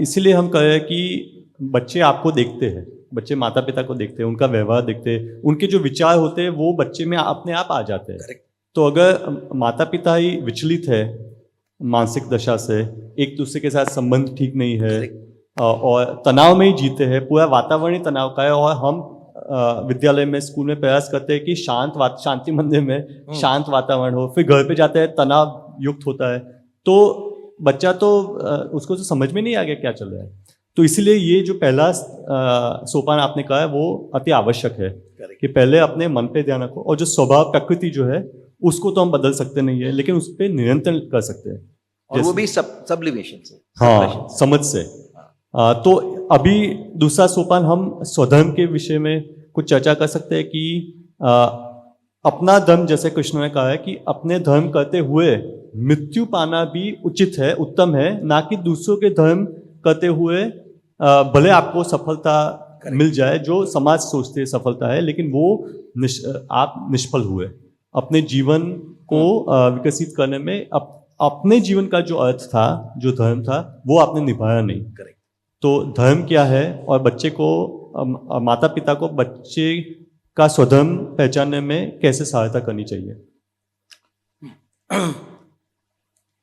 [SPEAKER 1] इसलिए हम कह रहे हैं कि बच्चे आपको देखते हैं, बच्चे माता पिता को देखते हैं, उनका व्यवहार देखते हैं, उनके जो विचार होते हैं वो बच्चे में अपने आप आ जाते हैं।
[SPEAKER 2] Correct.
[SPEAKER 1] तो अगर माता पिता ही विचलित है मानसिक दशा से, एक दूसरे के साथ संबंध ठीक नहीं है, और तनाव में ही जीते हैं, पूरा वातावरण ही तनाव का है, और हम विद्यालय में स्कूल में प्रयास करते हैं कि शांति मंदिर में शांत वातावरण हो, फिर घर पे जाते हैं तनाव युक्त होता है, तो बच्चा तो उसको तो समझ में नहीं आ गया क्या चल रहा है। तो इसलिए ये जो पहला सोपान आपने कहा है वो अति आवश्यक है कि पहले अपने मन पे ध्यान रखो, और जो स्वभाव प्रकृति जो है उसको तो हम बदल सकते नहीं है, लेकिन उस पर नियंत्रण कर सकते हैं,
[SPEAKER 2] और वो भी सब्लिमेशन से,
[SPEAKER 1] हाँ, समझ से। तो अभी दूसरा सोपान हम स्वधर्म के विषय में कुछ चर्चा कर सकते हैं कि अपना धर्म, जैसे कृष्ण ने कहा है कि अपने धर्म करते हुए मृत्यु पाना भी उचित है, उत्तम है, ना कि दूसरों के धर्म करते हुए भले आपको सफलता मिल जाए, जो समाज सोचते सफलता है, लेकिन वो आप निष्फल हुए अपने जीवन को विकसित करने में। अपने जीवन का जो अर्थ था, जो धर्म था, वो आपने निभाया नहीं।
[SPEAKER 2] करेक्ट।
[SPEAKER 1] तो धर्म क्या है, और बच्चे को, माता पिता को बच्चे का स्वधर्म पहचानने में कैसे सहायता करनी चाहिए?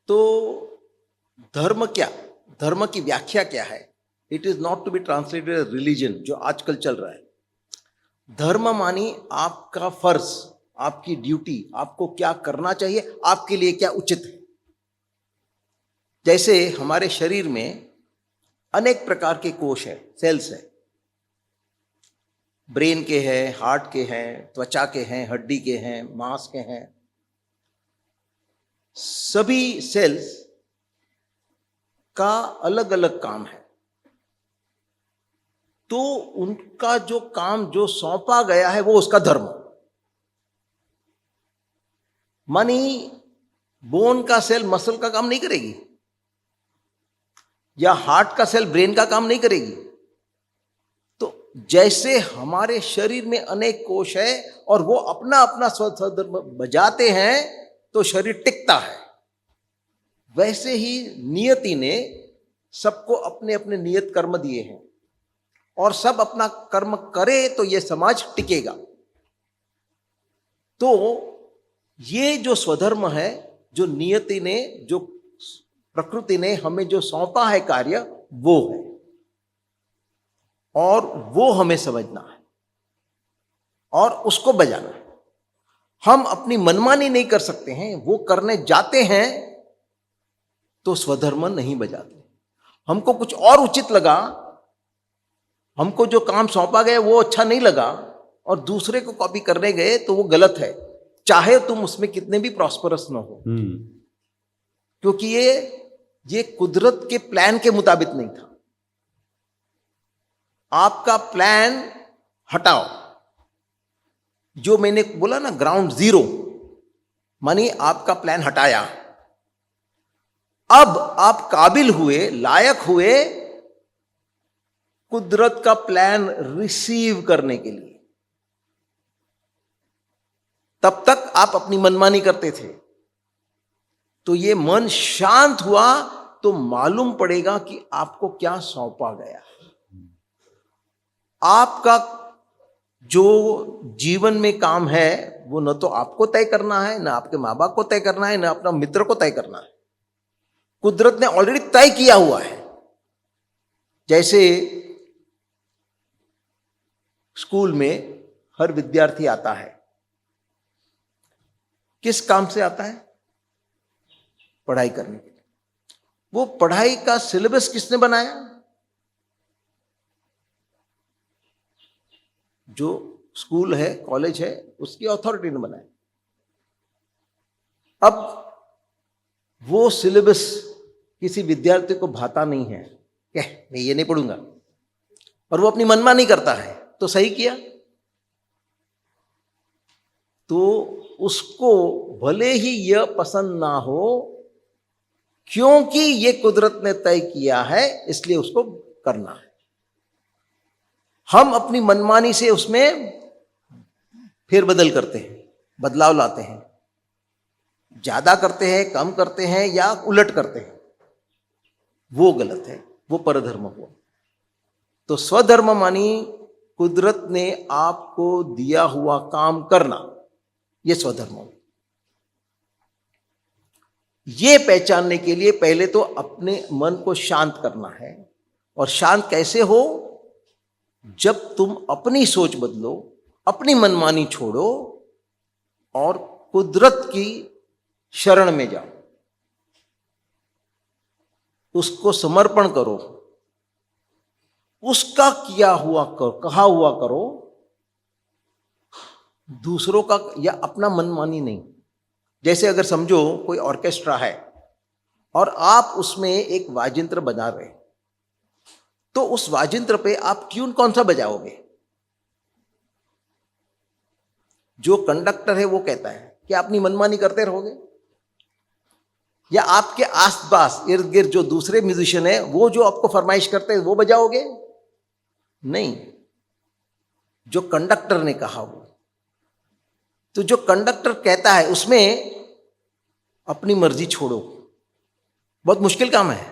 [SPEAKER 2] तो धर्म क्या, धर्म की व्याख्या क्या है? It is not to be translated as religion, जो आजकल चल रहा है। धर्म मानी आपका फर्ज, आपकी ड्यूटी, आपको क्या करना चाहिए, आपके लिए क्या उचित है। जैसे हमारे शरीर में अनेक प्रकार के कोश है, सेल्स है, ब्रेन के हैं, हार्ट के हैं, त्वचा के हैं, हड्डी के हैं, मांस के हैं, सभी सेल्स का अलग अलग काम है। तो उनका जो काम जो सौंपा गया है वो उसका धर्म। मानी बोन का सेल मसल का काम नहीं करेगी, या हार्ट का सेल ब्रेन का काम नहीं करेगी। तो जैसे हमारे शरीर में अनेक कोश है और वो अपना अपना स्वधर्म बजाते हैं तो शरीर टिकता है, वैसे ही नियति ने सबको अपने अपने नियत कर्म दिए हैं और सब अपना कर्म करे तो ये समाज टिकेगा। तो ये जो स्वधर्म है, जो नियति ने, जो प्रकृति ने हमें जो सौंपा है कार्य, वो है और वो हमें समझना है और उसको बजाना है। हम अपनी मनमानी नहीं कर सकते हैं, वो करने जाते हैं तो स्वधर्म नहीं बजाते। हमको कुछ और उचित लगा, हमको जो काम सौंपा गया वो अच्छा नहीं लगा और दूसरे को कॉपी करने गए तो वो गलत है, चाहे तुम उसमें कितने भी प्रॉस्परस ना हो। क्योंकि ये कुदरत के प्लान के मुताबिक नहीं था। आपका प्लान हटाओ, जो मैंने बोला ना ग्राउंड जीरो, मानी आपका प्लान हटाया, अब आप काबिल हुए, लायक हुए कुदरत का प्लान रिसीव करने के लिए। तब तक आप अपनी मनमानी करते थे। तो ये मन शांत हुआ तो मालूम पड़ेगा कि आपको क्या सौंपा गया है। आपका जो जीवन में काम है वो न तो आपको तय करना है, न आपके माँ बाप को तय करना है, न अपना मित्र को तय करना है। कुदरत ने ऑलरेडी तय किया हुआ है। जैसे स्कूल में हर विद्यार्थी आता है, किस काम से आता है? पढ़ाई करने के लिए। वो पढ़ाई का सिलेबस किसने बनाया? जो स्कूल है, कॉलेज है, उसकी अथॉरिटी ने बनाया। अब वो सिलेबस किसी विद्यार्थी को भाता नहीं है, क्या मैं ये नहीं पढ़ूंगा, और वो अपनी मनमानी करता है, तो सही किया। तो उसको भले ही यह पसंद ना हो, क्योंकि ये कुदरत ने तय किया है, इसलिए उसको करना है। हम अपनी मनमानी से उसमें फेरबदल करते हैं, बदलाव लाते हैं, ज्यादा करते हैं, कम करते हैं या उलट करते हैं। वो गलत है, वो परधर्म हुआ। तो स्वधर्म मानी कुदरत ने आपको दिया हुआ काम करना, ये स्वधर्म हो। ये पहचानने के लिए पहले तो अपने मन को शांत करना है। और शांत कैसे हो? जब तुम अपनी सोच बदलो, अपनी मनमानी छोड़ो और कुदरत की शरण में जाओ, उसको समर्पण करो, उसका किया हुआ करो, कहा हुआ करो, दूसरों का या अपना मनमानी नहीं। जैसे अगर समझो कोई ऑर्केस्ट्रा है और आप उसमें एक वाजिंत्र बजा रहे, तो उस वाजिंत्र पे आप ट्यून कौन सा बजाओगे? जो कंडक्टर है वो कहता है कि अपनी मनमानी करते रहोगे, या आपके आसपास इर्द गिर्द जो दूसरे म्यूजिशियन है वो जो आपको फरमाइश करते हैं वो बजाओगे? नहीं, जो कंडक्टर ने कहा वो। तो जो कंडक्टर कहता है उसमें अपनी मर्जी छोड़ो। बहुत मुश्किल काम है,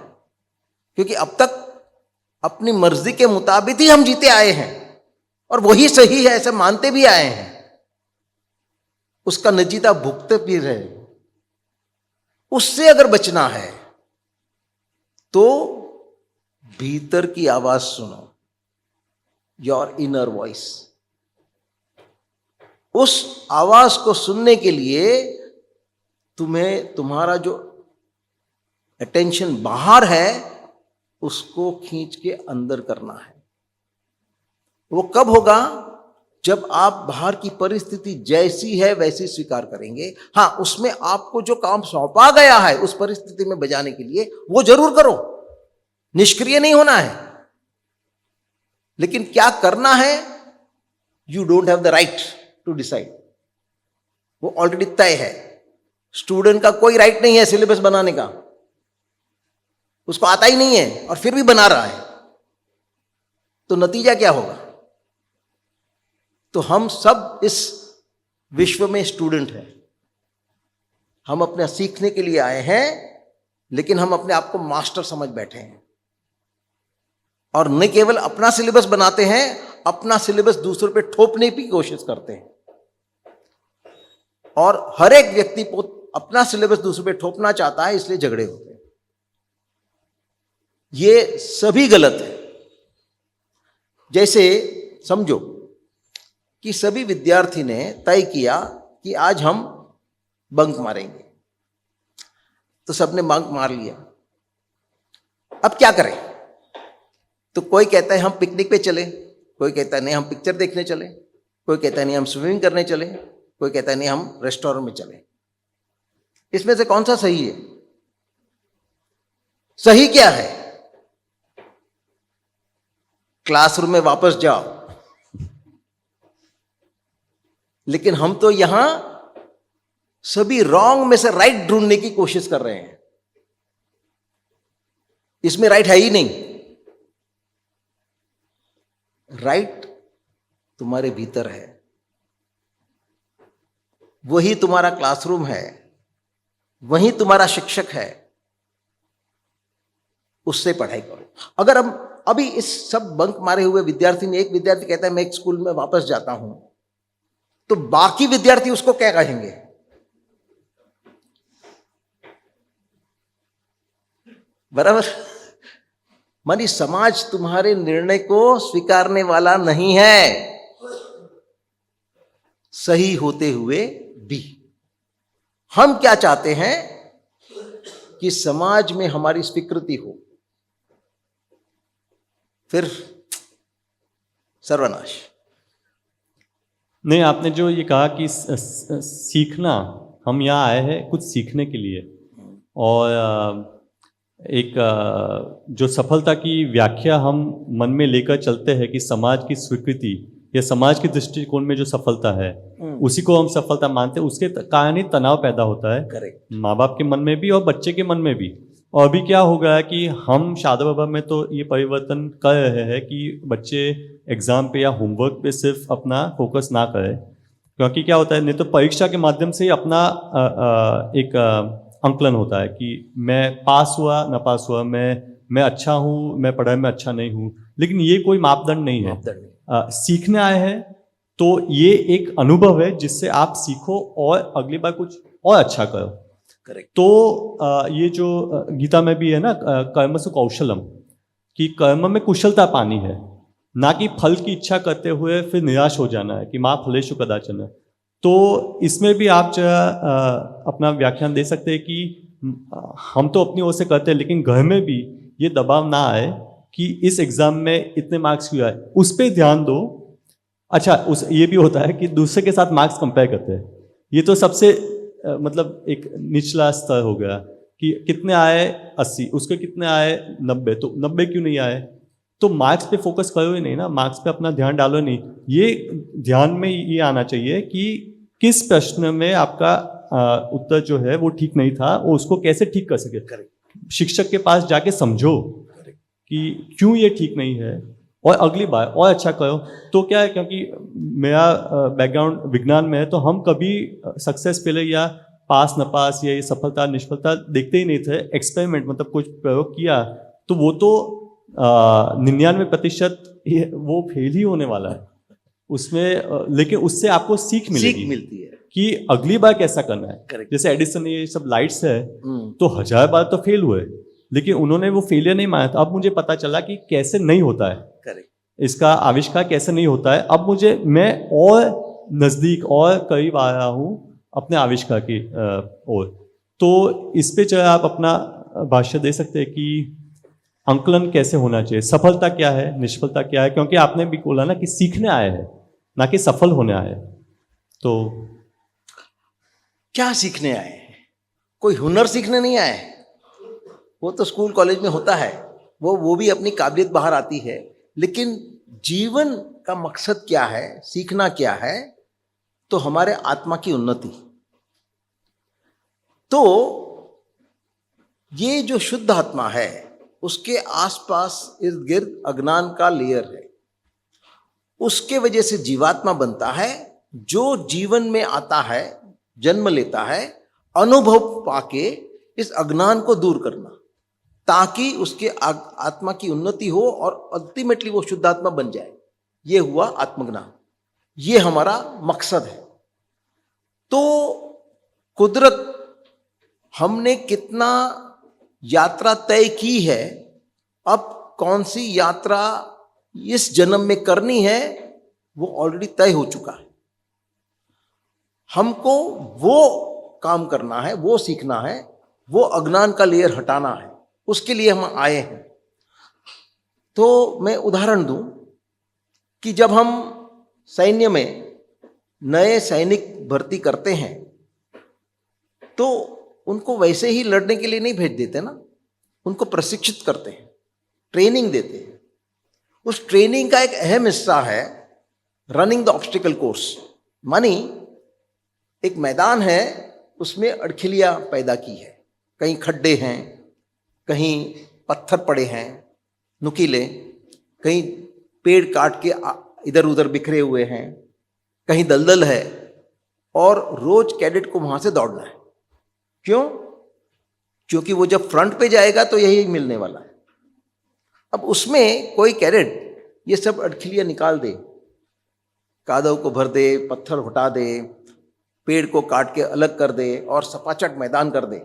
[SPEAKER 2] क्योंकि अब तक अपनी मर्जी के मुताबिक ही हम जीते आए हैं और वही सही है ऐसे मानते भी आए हैं। उसका नतीजा भुगते भी रहे। उससे अगर बचना है तो भीतर की आवाज सुनो, योर इनर वॉइस। उस आवाज को सुनने के लिए तुम्हें तुम्हारा जो अटेंशन बाहर है उसको खींच के अंदर करना है। वो कब होगा? जब आप बाहर की परिस्थिति जैसी है वैसी स्वीकार करेंगे, हाँ उसमें आपको जो काम सौंपा गया है उस परिस्थिति में बजाने के लिए वो जरूर करो, निष्क्रिय नहीं होना है। लेकिन क्या करना है, you don't have the right to decide, वो ऑलरेडी तय है। स्टूडेंट का कोई राइट नहीं है सिलेबस बनाने का, उसको आता ही नहीं है और फिर भी बना रहा है, तो नतीजा क्या होगा? तो हम सब इस विश्व में स्टूडेंट हैं, हम अपने सीखने के लिए आए हैं, लेकिन हम अपने आप को मास्टर समझ बैठे हैं और न केवल अपना सिलेबस बनाते हैं, अपना सिलेबस दूसरों पे थोपने की कोशिश करते हैं। और हर एक व्यक्ति को अपना सिलेबस दूसरों पे थोपना चाहता है, इसलिए झगड़े होते हैं। ये सभी गलत है। जैसे समझो कि सभी विद्यार्थी ने तय किया कि आज हम बंक मारेंगे, तो सबने बंक मार लिया। अब क्या करें? तो कोई कहता है हम पिकनिक पे चले, कोई कहता है नहीं हम पिक्चर देखने चले, कोई कहता है नहीं हम स्विमिंग करने चले, कोई कहता है नहीं हम रेस्टोरेंट में चले। इसमें से कौन सा सही है? सही क्या है? क्लासरूम में वापस जाओ। लेकिन हम तो यहां सभी रॉन्ग में से राइट ढूंढने की कोशिश कर रहे हैं। इसमें राइट है ही नहीं। राइट तुम्हारे भीतर है, वही तुम्हारा क्लासरूम है, वही तुम्हारा शिक्षक है, उससे पढ़ाई करो। अगर हम अभी इस सब बंक मारे हुए विद्यार्थी में एक विद्यार्थी कहता है मैं एक स्कूल में वापस जाता हूं, तो बाकी विद्यार्थी उसको क्या कहेंगे? बराबर? मानी समाज तुम्हारे निर्णय को स्वीकारने वाला नहीं है, सही होते हुए भी। हम क्या चाहते हैं कि समाज में हमारी स्वीकृति हो, फिर सर्वनाश।
[SPEAKER 1] नहीं, आपने जो ये कहा कि सीखना, हम यहाँ आए हैं कुछ सीखने के लिए, और एक जो सफलता की व्याख्या हम मन में लेकर चलते हैं कि समाज की स्वीकृति या समाज के दृष्टिकोण में जो सफलता है उसी को हम सफलता मानते हैं, उसके कारण ही तनाव पैदा होता है।
[SPEAKER 2] करेक्ट।
[SPEAKER 1] माँ बाप के मन में भी और बच्चे के मन में भी। और अभी क्या हो गया है कि हम शादी विवाह में तो ये परिवर्तन कर रहे हैं कि बच्चे एग्जाम पे या होमवर्क पे सिर्फ अपना फोकस ना करें, क्योंकि क्या होता है, नहीं तो परीक्षा के माध्यम से ही अपना एक आंकलन होता है कि मैं पास हुआ ना पास हुआ, मैं अच्छा हूँ, मैं पढ़ाई में अच्छा नहीं हूँ। लेकिन ये कोई मापदंड नहीं है। सीखने आए हैं तो ये एक अनुभव है जिससे आप सीखो और अगली बार कुछ और अच्छा करो।
[SPEAKER 2] करेक्ट।
[SPEAKER 1] तो ये जो गीता में भी है ना, कर्मसु कौशलम, कि कर्म में कुशलता पानी है, ना कि फल की इच्छा करते हुए फिर निराश हो जाना है कि माँ फलेषु कदाचन। तो इसमें भी आप जो अपना व्याख्यान दे सकते हैं कि हम तो अपनी ओर से करते हैं, लेकिन घर में भी ये दबाव ना आए कि इस एग्जाम में इतने मार्क्स क्यों आए, उस पर ध्यान दो। अच्छा, ये भी होता है कि दूसरे के साथ मार्क्स कंपेयर करते हैं। ये तो सबसे मतलब एक निचला स्तर हो गया कि कितने आए 80, उसके कितने आए 90, तो 90 क्यों नहीं आए? तो मार्क्स पे फोकस करो ही नहीं ना, मार्क्स पे अपना ध्यान डालो नहीं। ये ध्यान में ये आना चाहिए कि किस प्रश्न में आपका उत्तर जो है वो ठीक नहीं था, वो उसको कैसे ठीक कर सके। शिक्षक के पास जाके समझो कि क्यों ये ठीक नहीं है और अगली बार और अच्छा करो। तो क्या है, क्योंकि मेरा बैकग्राउंड विज्ञान में है, तो हम कभी सक्सेस फेलियर या पास न पास या ये सफलता निष्फलता देखते ही नहीं थे। एक्सपेरिमेंट मतलब कुछ प्रयोग किया तो वो तो 99% वो फेल ही होने वाला है उसमें, लेकिन उससे आपको सीख मिलती है कि अगली बार कैसा करना है।
[SPEAKER 2] Correct.
[SPEAKER 1] जैसे एडिसन ये सब लाइट्स है तो 1000 बार तो फेल हुए, लेकिन उन्होंने वो फेलियर नहीं माना था। अब मुझे पता चला कि कैसे नहीं होता है।
[SPEAKER 2] Correct.
[SPEAKER 1] इसका आविष्कार कैसे नहीं होता है। अब मैं और नज़दीक और करीब आ रहा हूँ अपने आविष्कार की ओर। तो इस पे जो आप अपना भाष्य दे सकते हैं कि आंकलन कैसे होना चाहिए, सफलता क्या है, निष्फलता क्या है, क्योंकि आपने भी बोला ना कि सीखने आए हैं। ना कि सफल होने आए। तो
[SPEAKER 2] क्या सीखने आए हैं? कोई हुनर सीखने नहीं आए हैं। वो तो स्कूल कॉलेज में होता है, वो भी अपनी काबिलियत बाहर आती है, लेकिन जीवन का मकसद क्या है, सीखना क्या है? तो हमारे आत्मा की उन्नति। तो ये जो शुद्ध आत्मा है, उसके आसपास इर्द गिर्द अज्ञान का लेयर है। उसके वजह से जीवात्मा बनता है, जो जीवन में आता है, जन्म लेता है, अनुभव पाके इस अज्ञान को दूर करना, ताकि उसके आत्मा की उन्नति हो और अल्टीमेटली वो शुद्ध आत्मा बन जाए। ये हुआ आत्मज्ञान। ये हमारा मकसद है। तो कुदरत हमने कितना यात्रा तय की है, अब कौन सी यात्रा इस जन्म में करनी है, वो ऑलरेडी तय हो चुका है। हमको वो काम करना है, वो सीखना है, वो अज्ञान का लेयर हटाना है। उसके लिए हम आए हैं। तो मैं उदाहरण दूं कि जब हम सैन्य में नए सैनिक भर्ती करते हैं, तो उनको वैसे ही लड़ने के लिए नहीं भेज देते ना, उनको प्रशिक्षित करते हैं, ट्रेनिंग देते हैं। उस ट्रेनिंग का एक अहम हिस्सा है रनिंग द ऑब्स्टिकल कोर्स। मानी एक मैदान है, उसमें अड़खिलियां पैदा की है, कहीं खड्डे हैं, कहीं पत्थर पड़े हैं नुकीले, कहीं पेड़ काट के इधर उधर बिखरे हुए हैं, कहीं दलदल है, और रोज कैडेट को वहां से दौड़ना है। क्यों? क्योंकि वो जब फ्रंट पे जाएगा तो यही मिलने वाला है। अब उसमें कोई कैडेट ये सब अड़खिलियां निकाल दे, कादव को भर दे, पत्थर हटा दे, पेड़ को काट के अलग कर दे और सपाचक मैदान कर दे,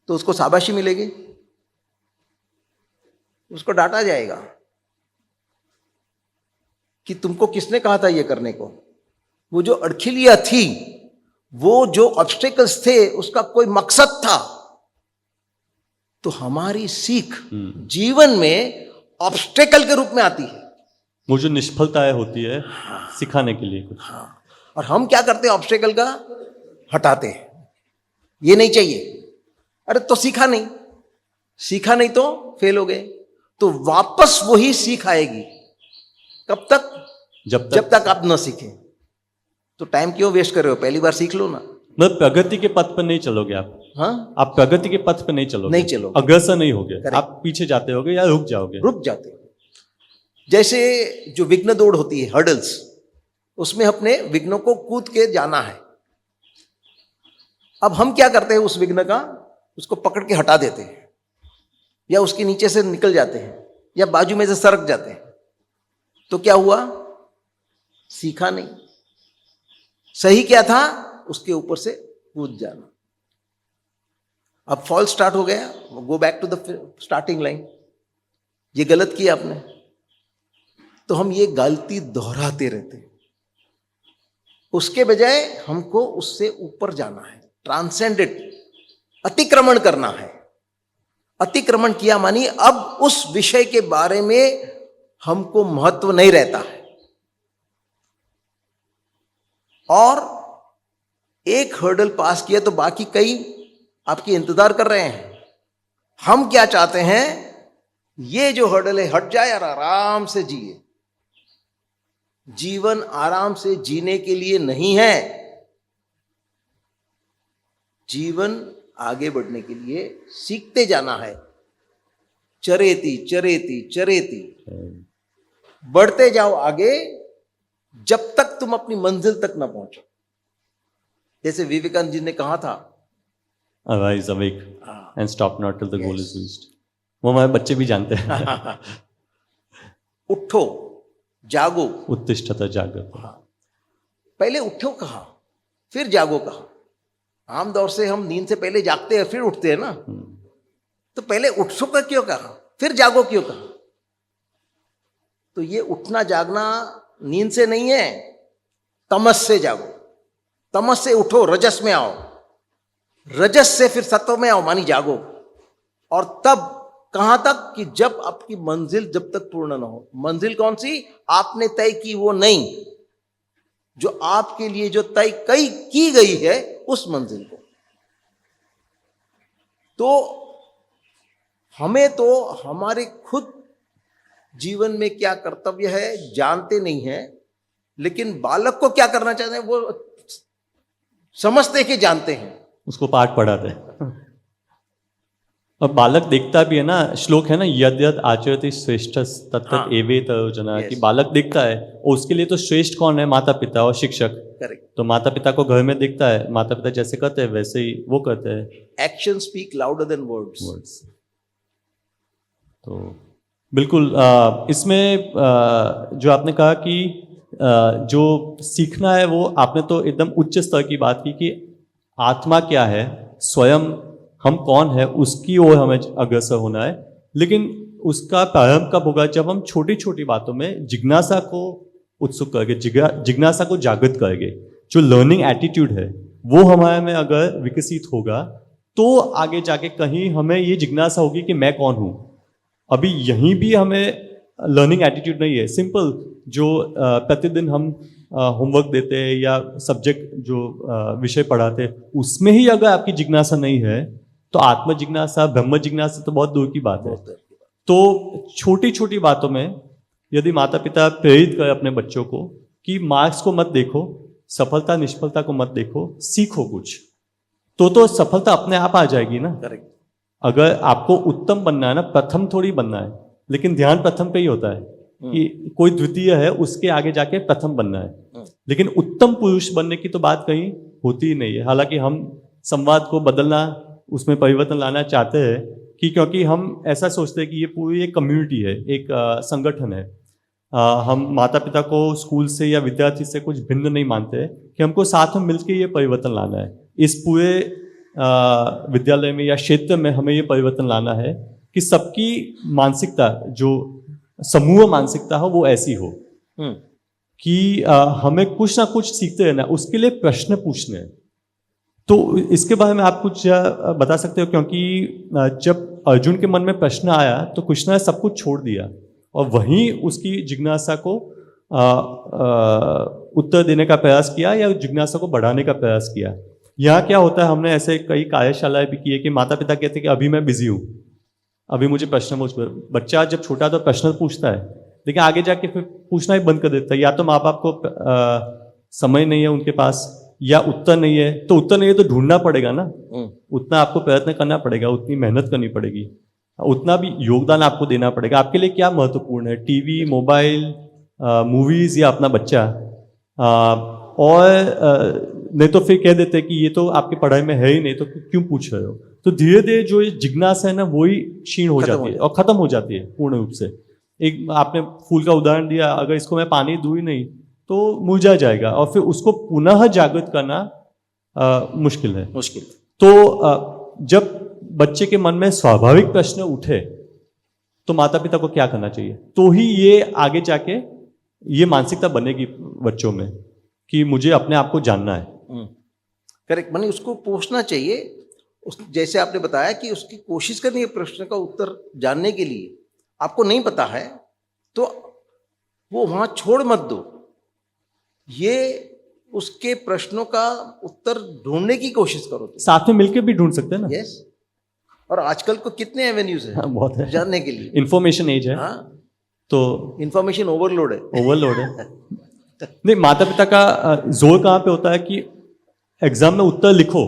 [SPEAKER 2] तो उसको शाबाशी मिलेगी? उसको डांटा जाएगा कि तुमको किसने कहा था ये करने को? वो जो अड़खिलियां थी, वो जो ऑब्स्टेकल्स थे, उसका कोई मकसद था। तो हमारी सीख जीवन में ऑब्स्टेकल के रूप में आती है।
[SPEAKER 1] वो जो निष्फलताएं होती है, सिखाने के लिए कुछ।
[SPEAKER 2] और हम क्या करते हैं? ऑब्स्टेकल का हटाते हैं, ये नहीं चाहिए। अरे तो सीखा नहीं तो फेल हो गए। तो वापस वही सीख आएगी। कब तक? जब तक आप न सीखें। तो टाइम क्यों वेस्ट कर रहे हो? पहली बार सीख लो ना।
[SPEAKER 1] मतलब प्रगति के पथ पर नहीं चलोगे आप।
[SPEAKER 2] हाँ,
[SPEAKER 1] आप प्रगति के पथ पर नहीं चलोगे, अग्रसर नहीं होगे, आप पीछे जाते होगे या रुक जाते हो।
[SPEAKER 2] जैसे जो विघ्न दौड़ होती है, हर्डल्स, उसमें अपने विघ्नों को कूद के जाना है। अब हम क्या करते हैं? उस विघ्न का, उसको पकड़ के हटा देते हैं, या उसके नीचे से निकल जाते हैं, या बाजू में से सरक जाते हैं। तो क्या हुआ? सीखा नहीं। सही क्या था? उसके ऊपर से कूद जाना। अब फॉल स्टार्ट हो गया, go back to the starting line. ये गलत किया आपने। तो हम ये गलती दोहराते रहते हैं। उसके बजाय हमको उससे ऊपर जाना है, ट्रांसेंडेड, अतिक्रमण करना है। अतिक्रमण किया मानी अब उस विषय के बारे में हमको महत्व नहीं रहता है, और एक हर्डल पास किया तो बाकी कई आपकी इंतजार कर रहे हैं। हम क्या चाहते हैं? ये जो हर्डल है हट जाए और आराम से जिए। जीवन आराम से जीने के लिए नहीं है, जीवन आगे बढ़ने के लिए सीखते जाना है। चरेती चरेती चरेती बढ़ते जाओ आगे, जब तक तुम अपनी मंजिल तक ना पहुंचो। जैसे विवेकानंद जी ने कहा था,
[SPEAKER 1] Arise, awake, and stop not till the goal is reached. वो हमारे बच्चे भी जानते हैं।
[SPEAKER 2] उठो, जागो,
[SPEAKER 1] उत्तिष्ठत जागृत।
[SPEAKER 2] पहले उठो कहा, फिर जागो कहा। आमतौर से हम नींद से पहले जागते हैं फिर उठते हैं ना। तो पहले उठो का क्यों कहा, फिर जागो क्यों कहा? तो ये उठना जागना नींद से नहीं है, तमस से जागो। तमस से उठो, रजस में आओ, रजस से फिर सत्व में आओ, मानी जागो। और तब कहां तक कि जब आपकी मंजिल जब तक पूर्ण ना हो। मंजिल कौन सी? आपने तय की वो नहीं, जो आपके लिए जो तय की गई है उस मंजिल को। तो हमें तो हमारे खुद जीवन में क्या कर्तव्य है जानते नहीं है, लेकिन बालक को क्या करना चाहते हैं वो समझते कि जानते हैं।
[SPEAKER 1] उसको पाठ पढ़ाते हैं। और बालक देखता भी है ना, श्लोक है ना, यद यद आचरति श्रेष्ठ तत्त
[SPEAKER 2] हाँ।
[SPEAKER 1] एवेत जना,
[SPEAKER 2] Yes.
[SPEAKER 1] कि बालक देखता है और उसके लिए तो श्रेष्ठ कौन है? माता पिता और शिक्षक।
[SPEAKER 2] करेक्ट।
[SPEAKER 1] तो माता पिता को घर में दिखता है, माता पिता जैसे करते हैं वैसे ही वो करते हैं।
[SPEAKER 2] Action speak louder than words.
[SPEAKER 1] Words. तो बिल्कुल इसमें जो आपने कहा कि जो सीखना है वो आपने तो एकदम उच्च स्तर की बात की कि आत्मा क्या है, स्वयं हम कौन है, उसकी ओर हमें अग्रसर होना है। लेकिन उसका प्रारंभ कब होगा? जब हम छोटी छोटी बातों में जिज्ञासा को उत्सुक करेंगे, जिज्ञासा को जागृत करेंगे। जो लर्निंग एटीट्यूड है वो हमारे में अगर विकसित होगा तो आगे जाके कहीं हमें ये जिज्ञासा होगी कि मैं कौन हूँ। अभी यहीं भी हमें लर्निंग एटीट्यूड नहीं है। सिंपल जो प्रतिदिन हम होमवर्क देते हैं या सब्जेक्ट जो विषय पढ़ाते हैं उसमें ही अगर आपकी जिज्ञासा नहीं है तो आत्म जिज्ञासा, ब्रह्म जिज्ञासा तो बहुत दूर की बात है। तो छोटी छोटी बातों में यदि माता पिता प्रेरित करें अपने बच्चों को कि मार्क्स को मत देखो, सफलता निष्फलता को मत देखो, सीखो कुछ, तो सफलता अपने आप आ जाएगी ना।
[SPEAKER 2] करेक्ट।
[SPEAKER 1] अगर आपको उत्तम बनना है ना, प्रथम थोड़ी बनना है, लेकिन ध्यान प्रथम पे ही होता है कि कोई द्वितीय है उसके आगे जाके प्रथम बनना है। लेकिन उत्तम पुरुष बनने की तो बात कहीं होती ही नहीं है। हालांकि हम संवाद को बदलना, उसमें परिवर्तन लाना चाहते हैं कि क्योंकि हम ऐसा सोचते हैं कि ये पूरी एक कम्युनिटी है, एक संगठन है। हम माता पिता को स्कूल से या विद्यार्थी से कुछ भिन्न नहीं मानते कि हमको साथ में मिलकर ये परिवर्तन लाना है। इस पूरे विद्यालय में या क्षेत्र में हमें ये परिवर्तन लाना है कि सबकी मानसिकता, जो समूह मानसिकता हो, वो ऐसी हो कि हमें कुछ ना कुछ सीखते रहना, उसके लिए प्रश्न पूछने। तो इसके बारे में आप कुछ बता सकते हो? क्योंकि जब अर्जुन के मन में प्रश्न आया तो कृष्ण ने सब कुछ छोड़ दिया और वहीं उसकी जिज्ञासा को उत्तर देने का प्रयास किया या जिज्ञासा को बढ़ाने का प्रयास किया। यहाँ क्या होता है, हमने ऐसे कई कार्यशालाएं भी की है कि माता पिता कहते हैं कि अभी मैं बिजी हूँ, अभी मुझे प्रश्न पूछ। बच्चा जब छोटा तो प्रश्न पूछता है, लेकिन आगे जाके फिर पूछना ही बंद कर देता है। या तो माँ बाप को समय नहीं है उनके पास, या उत्तर नहीं है। तो उत्तर नहीं है तो ढूंढना पड़ेगा ना, उतना आपको प्रयत्न करना पड़ेगा, उतनी मेहनत करनी पड़ेगी, उतना भी योगदान आपको देना पड़ेगा। आपके लिए क्या महत्वपूर्ण है? टीवी, मोबाइल, मूवीज या अपना बच्चा? और नहीं तो फिर कह देते कि ये तो आपकी पढ़ाई में है ही नहीं, तो क्यों पूछ रहे हो? तो धीरे धीरे जो जिज्ञासा है ना वही क्षीण हो जाती है और खत्म हो जाती है पूर्ण रूप से। एक आपने फूल का उदाहरण दिया, अगर इसको मैं पानी दूं ही नहीं तो मुरझा जाएगा और फिर उसको पुनः जागृत करना मुश्किल है। तो जब बच्चे के मन में स्वाभाविक प्रश्न उठे तो माता पिता को क्या करना चाहिए? तो ही ये आगे जाके ये मानसिकता बनेगी बच्चों में कि मुझे अपने आप को जानना है।
[SPEAKER 2] करेक्ट। माने उसको पूछना चाहिए, जैसे आपने बताया कि उसकी कोशिश करनी है प्रश्न का उत्तर जानने के लिए। आपको नहीं पता है तो वो वहां छोड़ मत दो, ये उसके प्रश्नों का उत्तर ढूंढने की कोशिश करो।
[SPEAKER 1] साथ में मिलकर भी ढूंढ सकते हैं ना।
[SPEAKER 2] यस। और आजकल को कितने एवेन्यूज है
[SPEAKER 1] बहुत है
[SPEAKER 2] जानने के लिए।
[SPEAKER 1] इंफॉर्मेशन एज है।
[SPEAKER 2] हाँ,
[SPEAKER 1] तो
[SPEAKER 2] इंफॉर्मेशन ओवरलोड है।
[SPEAKER 1] नहीं, माता पिता का जोर कहाँ पे होता है कि एग्जाम में उत्तर लिखो,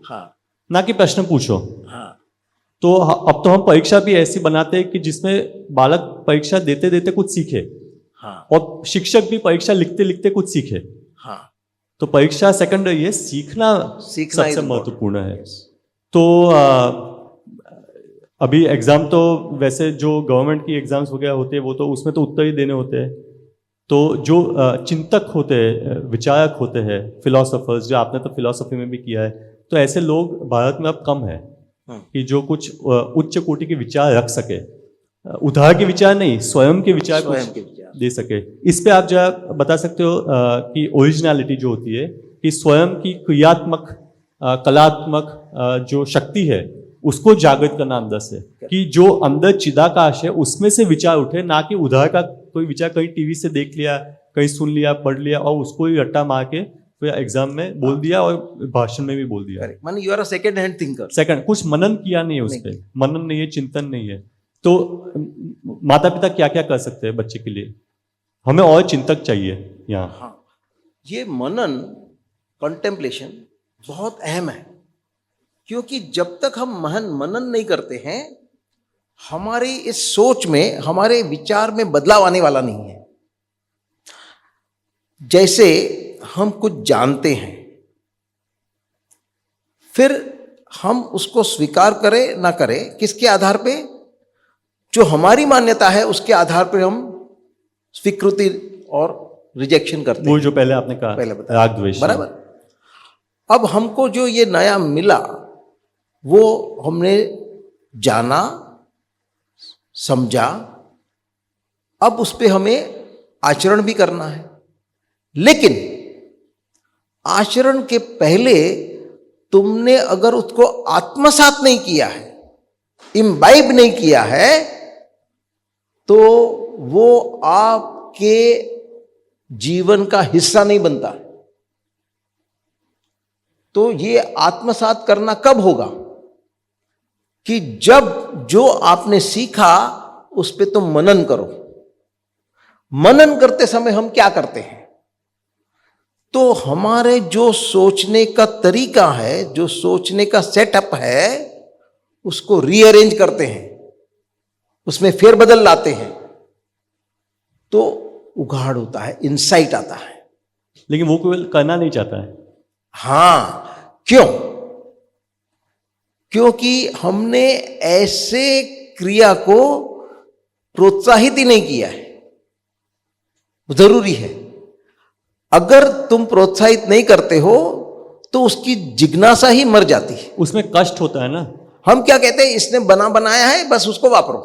[SPEAKER 2] हाँ,
[SPEAKER 1] ना कि प्रश्न पूछो।
[SPEAKER 2] हाँ।
[SPEAKER 1] तो अब तो हम परीक्षा भी ऐसी बनाते हैं कि जिसमें बालक परीक्षा देते देते कुछ सीखे,
[SPEAKER 2] हाँ,
[SPEAKER 1] और शिक्षक भी परीक्षा लिखते लिखते कुछ सीखे।
[SPEAKER 2] हाँ।
[SPEAKER 1] तो परीक्षा सेकेंडरी है, सीखना सबसे महत्वपूर्ण है। तो अभी एग्जाम तो वैसे जो गवर्नमेंट की एग्जाम्स वगैरह होते हैं वो तो उसमें तो उत्तर ही देने होते हैं। तो जो चिंतक होते हैं, विचारक होते हैं, फिलोसोफर्स, जो आपने तो फिलोसफी में भी किया है, तो ऐसे लोग भारत में अब कम है कि जो कुछ उच्च कोटि के विचार रख सके। उधार के विचार नहीं, स्वयं के विचार दे सके। इस पे आप जो बता सकते हो कि ओरिजिनलिटी जो होती है कि स्वयं की क्रियात्मक कलात्मक जो शक्ति है उसको जागृत करना अंदर से, कि जो अंदर चिदाकाश है उसमें से विचार उठे, ना कि उधर का कोई विचार कहीं टीवी से देख लिया, कहीं सुन लिया, पढ़ लिया और उसको ही रट्टा मार के फिर एग्जाम में बोल दिया और भाषण में भी बोल दिया।
[SPEAKER 2] माने you are a second hand thinker.
[SPEAKER 1] Second, कुछ मनन किया नहीं है उस पर, मनन नहीं है, चिंतन नहीं है। तो माता पिता क्या क्या कर सकते हैं बच्चे के लिए? हमें और चिंतक चाहिए यहाँ।
[SPEAKER 2] हाँ, ये मनन, कंटेम्पलेशन बहुत अहम है, क्योंकि जब तक हम मनन नहीं करते हैं, हमारी इस सोच में, हमारे विचार में बदलाव आने वाला नहीं है। जैसे हम कुछ जानते हैं, फिर हम उसको स्वीकार करें ना करें, किसके आधार पे? जो हमारी मान्यता है उसके आधार पे हम स्वीकृति और रिजेक्शन करते हैं।
[SPEAKER 1] वो जो पहले आपने कहा,
[SPEAKER 2] पहले बताया,
[SPEAKER 1] राग द्वेष,
[SPEAKER 2] बराबर। अब हमको जो ये नया मिला वो हमने जाना, समझा, अब उस पे हमें आचरण भी करना है। लेकिन आचरण के पहले तुमने अगर उसको आत्मसात नहीं किया है, इम्बाइब नहीं किया है, तो वो आपके जीवन का हिस्सा नहीं बनता। तो ये आत्मसात करना कब होगा? कि जब जो आपने सीखा उस पे तुम मनन करो। मनन करते समय हम क्या करते हैं? तो हमारे जो सोचने का तरीका है, जो सोचने का सेटअप है, उसको रीअरेंज करते हैं, उसमें फेरबदल लाते हैं, तो उघाड़ होता है, इंसाइट आता है।
[SPEAKER 1] लेकिन वो कोई करना नहीं चाहता है।
[SPEAKER 2] हाँ, क्यों? क्योंकि हमने ऐसे क्रिया को प्रोत्साहित ही नहीं किया है। जरूरी है, अगर तुम प्रोत्साहित नहीं करते हो तो उसकी जिज्ञासा ही मर जाती है।
[SPEAKER 1] उसमें कष्ट होता है ना।
[SPEAKER 2] हम क्या कहते हैं, इसने बनाया है, बस उसको वापरो,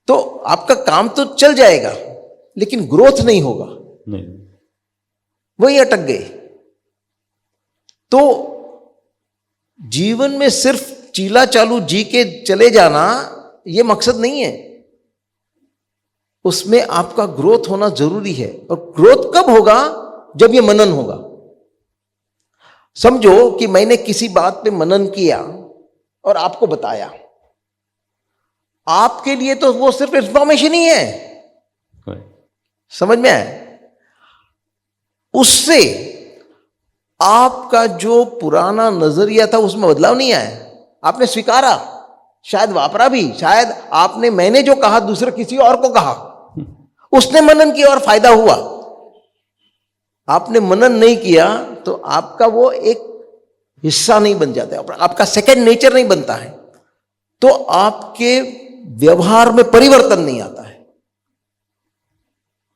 [SPEAKER 2] तो आपका काम तो चल जाएगा लेकिन ग्रोथ नहीं होगा,
[SPEAKER 1] नहीं,
[SPEAKER 2] वही अटक गए। तो जीवन में सिर्फ चीला चालू जी के चले जाना ये मकसद नहीं है, उसमें आपका ग्रोथ होना जरूरी है। और ग्रोथ कब होगा? जब ये मनन होगा। समझो कि मैंने किसी बात पे मनन किया और आपको बताया, आपके लिए तो वो सिर्फ इंफॉर्मेशन ही है, समझ में आया? उससे आपका जो पुराना नजरिया था उसमें बदलाव नहीं आया। आपने स्वीकारा, शायद वापरा भी, शायद आपने, मैंने जो कहा दूसरे किसी और को कहा, उसने मनन किया और फायदा हुआ। आपने मनन नहीं किया तो आपका वो एक हिस्सा नहीं बन जाता है, आपका सेकंड नेचर नहीं बनता है, तो आपके व्यवहार में परिवर्तन नहीं आता है।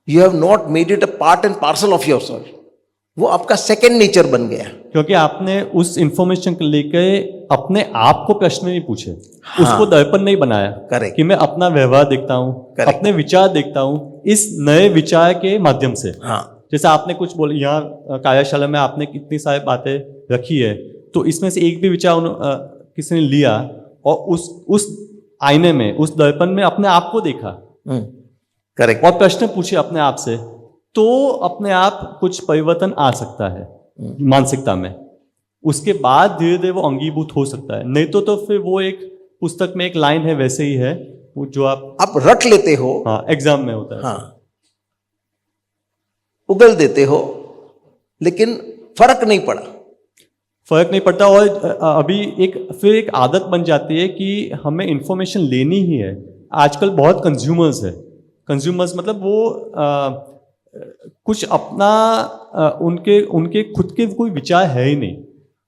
[SPEAKER 2] You have not made it a part and parcel of your self, वो आपका सेकंड नेचर बन गया। क्योंकि
[SPEAKER 1] आपने उस इंफॉर्मेशन को लेकर अपने आप को प्रश्न नहीं पूछे, हाँ, उसको दर्पण नहीं बनाया।
[SPEAKER 2] करेक्ट।
[SPEAKER 1] कि मैं अपना व्यवहार देखता हूँ, अपने विचार देखता हूँ इस नए विचार के माध्यम से। हाँ, जैसे आपने कुछ बोला, यहाँ कार्यशाला में आपने कितनी सारी बातें रखी है, तो इसमें से एक भी विचार किसी ने लिया और उस आईने में, उस दर्पण में अपने आप को देखा, करेक्ट, और प्रश्न पूछे अपने आप से, तो अपने आप कुछ परिवर्तन आ सकता है मानसिकता में। उसके बाद धीरे धीरे वो अंगीभूत हो सकता है। नहीं तो फिर वो एक पुस्तक में एक लाइन है, वैसे ही है वो जो आप रट लेते हो। हाँ, एग्जाम में होता है। हाँ,
[SPEAKER 2] उगल देते हो, लेकिन फर्क नहीं पड़ता।
[SPEAKER 1] और अभी फिर एक आदत बन जाती है कि हमें इंफॉर्मेशन लेनी ही है। आजकल बहुत कंज्यूमर्स है। कंज्यूमर्स मतलब वो कुछ अपना उनके खुद के कोई विचार है ही नहीं।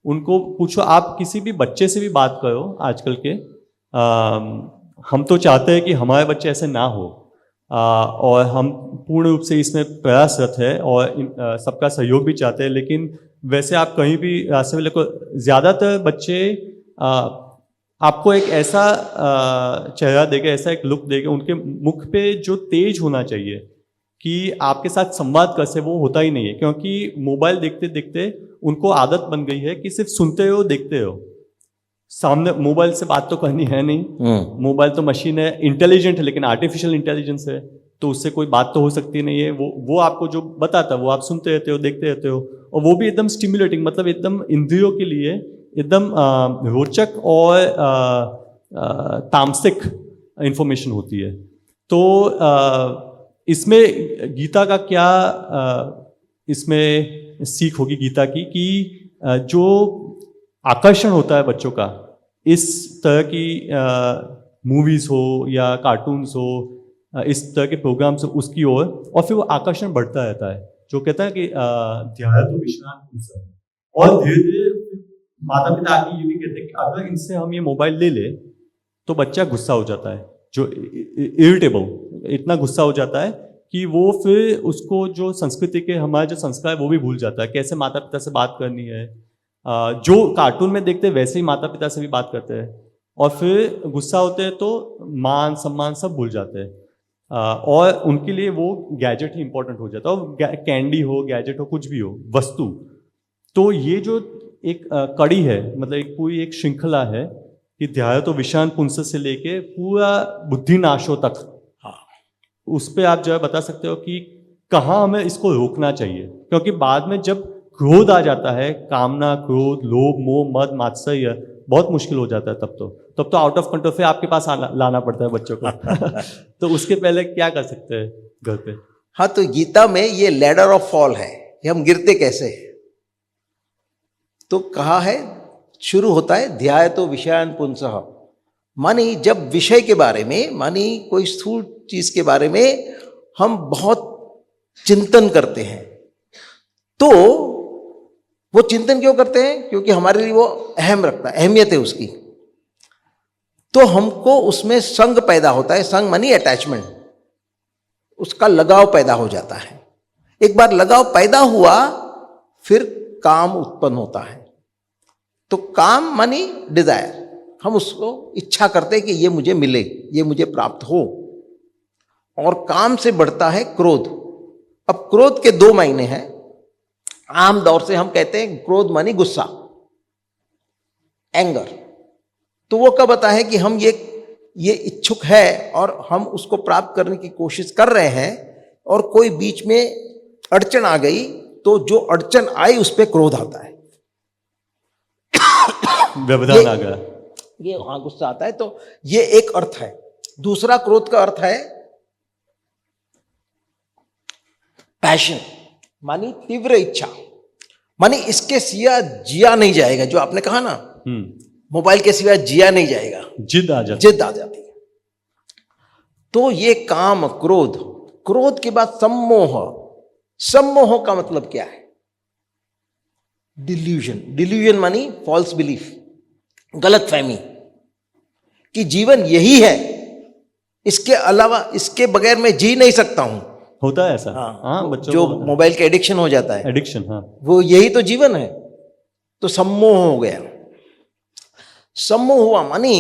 [SPEAKER 1] उनको पूछो, आप किसी भी बच्चे से भी बात करो आजकल के, हम तो चाहते हैं कि हमारे बच्चे ऐसे ना हो, और हम पूर्ण रूप से इसमें प्रयासरत है और सबका सहयोग भी चाहते हैं। लेकिन वैसे आप कहीं भी रास्ते में देखो, ज़्यादातर बच्चे आपको एक ऐसा चेहरा देगा, ऐसा एक लुक देगा, उनके मुख पे जो तेज होना चाहिए कि आपके साथ संवाद कैसे, वो होता ही नहीं है। क्योंकि मोबाइल देखते देखते उनको आदत बन गई है कि सिर्फ सुनते हो, देखते हो। सामने मोबाइल से बात तो करनी है नहीं, मोबाइल तो मशीन है, इंटेलिजेंट है, लेकिन आर्टिफिशियल इंटेलिजेंस है, तो उससे कोई बात तो हो सकती नहीं है। वो आपको जो बताता है वो आप सुनते रहते हो, देखते रहते हो, और वो भी एकदम स्टिमुलेटिंग, मतलब एकदम इंद्रियों के लिए एकदम रोचक और तामसिक इंफॉर्मेशन होती है। तो इसमें गीता का क्या इसमें सीख होगी गीता की, कि जो आकर्षण होता है बच्चों का इस तरह की मूवीज हो या कार्टून्स हो, इस तरह के प्रोग्राम्स हो उसकी ओर, और फिर वो आकर्षण बढ़ता रहता है। जो कहता है कि ध्यायतो विश्रांत पुंसः, और धीरे धीरे माता पिता आगे ये भी कहते हैं कि अगर इनसे हम ये मोबाइल ले ले तो बच्चा गुस्सा हो जाता है, जो इरिटेबल, इतना गुस्सा हो जाता है कि वो फिर उसको जो संस्कृति के हमारे जो संस्कार है वो भी भूल जाता है, कैसे माता पिता से बात करनी है। जो कार्टून में देखते हैं वैसे ही माता पिता से भी बात करते हैं, और फिर गुस्सा होते हैं तो मान सम्मान सब भूल जाते हैं, और उनके लिए वो गैजेट ही इंपॉर्टेंट हो जाता है, और कैंडी हो, गैजेट हो, कुछ भी हो, वस्तु। तो ये जो एक कड़ी है, मतलब एक पूरी एक श्रृंखला है कि ध्यायतो विश्रांत पुंसः से लेके पूरा बुद्धिनाशो तक, उस पर आप जो है बता सकते हो कि कहाँ हमें इसको रोकना चाहिए। क्योंकि बाद में जब क्रोध आ जाता है, कामना, क्रोध, लोभ, मोह, मद, मात्सर्य, बहुत मुश्किल हो जाता है। तब तो आउट ऑफ कंट्रोल फिर आपके पास लाना पड़ता है बच्चों को। तो उसके पहले क्या कर सकते हैं घर पे?
[SPEAKER 2] हाँ, तो गीता में ये लैडर ऑफ फॉल है कि हम गिरते कैसे हैं। तो कहा है, शुरू होता है ध्यायतो विषयान् पुंसः, मानी जब विषय के बारे में, मानी कोई स्थूल चीज के बारे में हम बहुत चिंतन करते हैं, तो वो चिंतन क्यों करते हैं? क्योंकि हमारे लिए वो अहम रखता है, अहमियत है उसकी, तो हमको उसमें संग पैदा होता है। संग मानी अटैचमेंट, उसका लगाव पैदा हो जाता है। एक बार लगाव पैदा हुआ फिर काम उत्पन्न होता है। तो काम मानी डिजायर, हम उसको इच्छा करते हैं कि ये मुझे मिले, ये मुझे प्राप्त हो, और काम से बढ़ता है क्रोध। अब क्रोध के दो मायने हैं। आम तौर से हम कहते हैं क्रोध मानी गुस्सा, एंगर। तो वो कब आता है कि हम ये इच्छुक है और हम उसको प्राप्त करने की कोशिश कर रहे हैं, और कोई बीच में अड़चन आ गई, तो जो अड़चन आई उस पर क्रोध आता है,
[SPEAKER 1] व्यवधान आ गया,
[SPEAKER 2] ये वहां गुस्सा आता है। तो ये एक अर्थ है। दूसरा क्रोध का अर्थ है पैशन, मानी तीव्र इच्छा, मानी इसके सिवा जिया नहीं जाएगा। जो आपने कहा ना, मोबाइल के सिवा जिया नहीं जाएगा, जिद आ जाती है। तो ये काम, क्रोध, क्रोध के बाद सम्मोह। सम्मोह का मतलब क्या है? डिल्यूजन। डिल्यूजन मानी फॉल्स बिलीफ, गलत फहमी कि जीवन यही है, इसके अलावा, इसके बगैर मैं जी नहीं सकता हूं।
[SPEAKER 1] होता है ऐसा। हाँ, बच्चों
[SPEAKER 2] जो
[SPEAKER 1] को
[SPEAKER 2] मोबाइल का एडिक्शन हो जाता है,
[SPEAKER 1] एडिक्शन, हाँ,
[SPEAKER 2] वो यही तो जीवन है। तो सम्मोह हो गया। सम्मोह हुआ मानी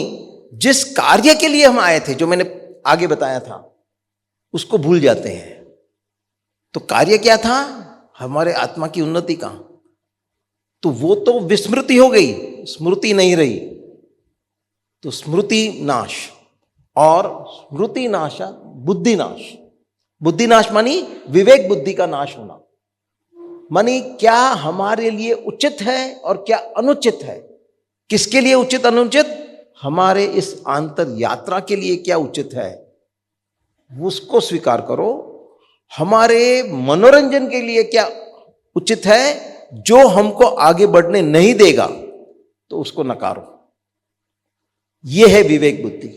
[SPEAKER 2] जिस कार्य के लिए हम आए थे, जो मैंने आगे बताया था, उसको भूल जाते हैं। तो कार्य क्या था? हमारे आत्मा की उन्नति का। तो वो तो विस्मृति हो गई, स्मृति नहीं रही। तो स्मृति नाश, और स्मृति नाश बुद्धि नाश। बुद्धि नाश मानी विवेक बुद्धि का नाश होना, मानी क्या हमारे लिए उचित है और क्या अनुचित है। किसके लिए उचित अनुचित? हमारे इस आंतर यात्रा के लिए क्या उचित है, उसको स्वीकार करो। हमारे मनोरंजन के लिए क्या उचित है, जो हमको आगे बढ़ने नहीं देगा, तो उसको नकारो। यह है विवेक बुद्धि।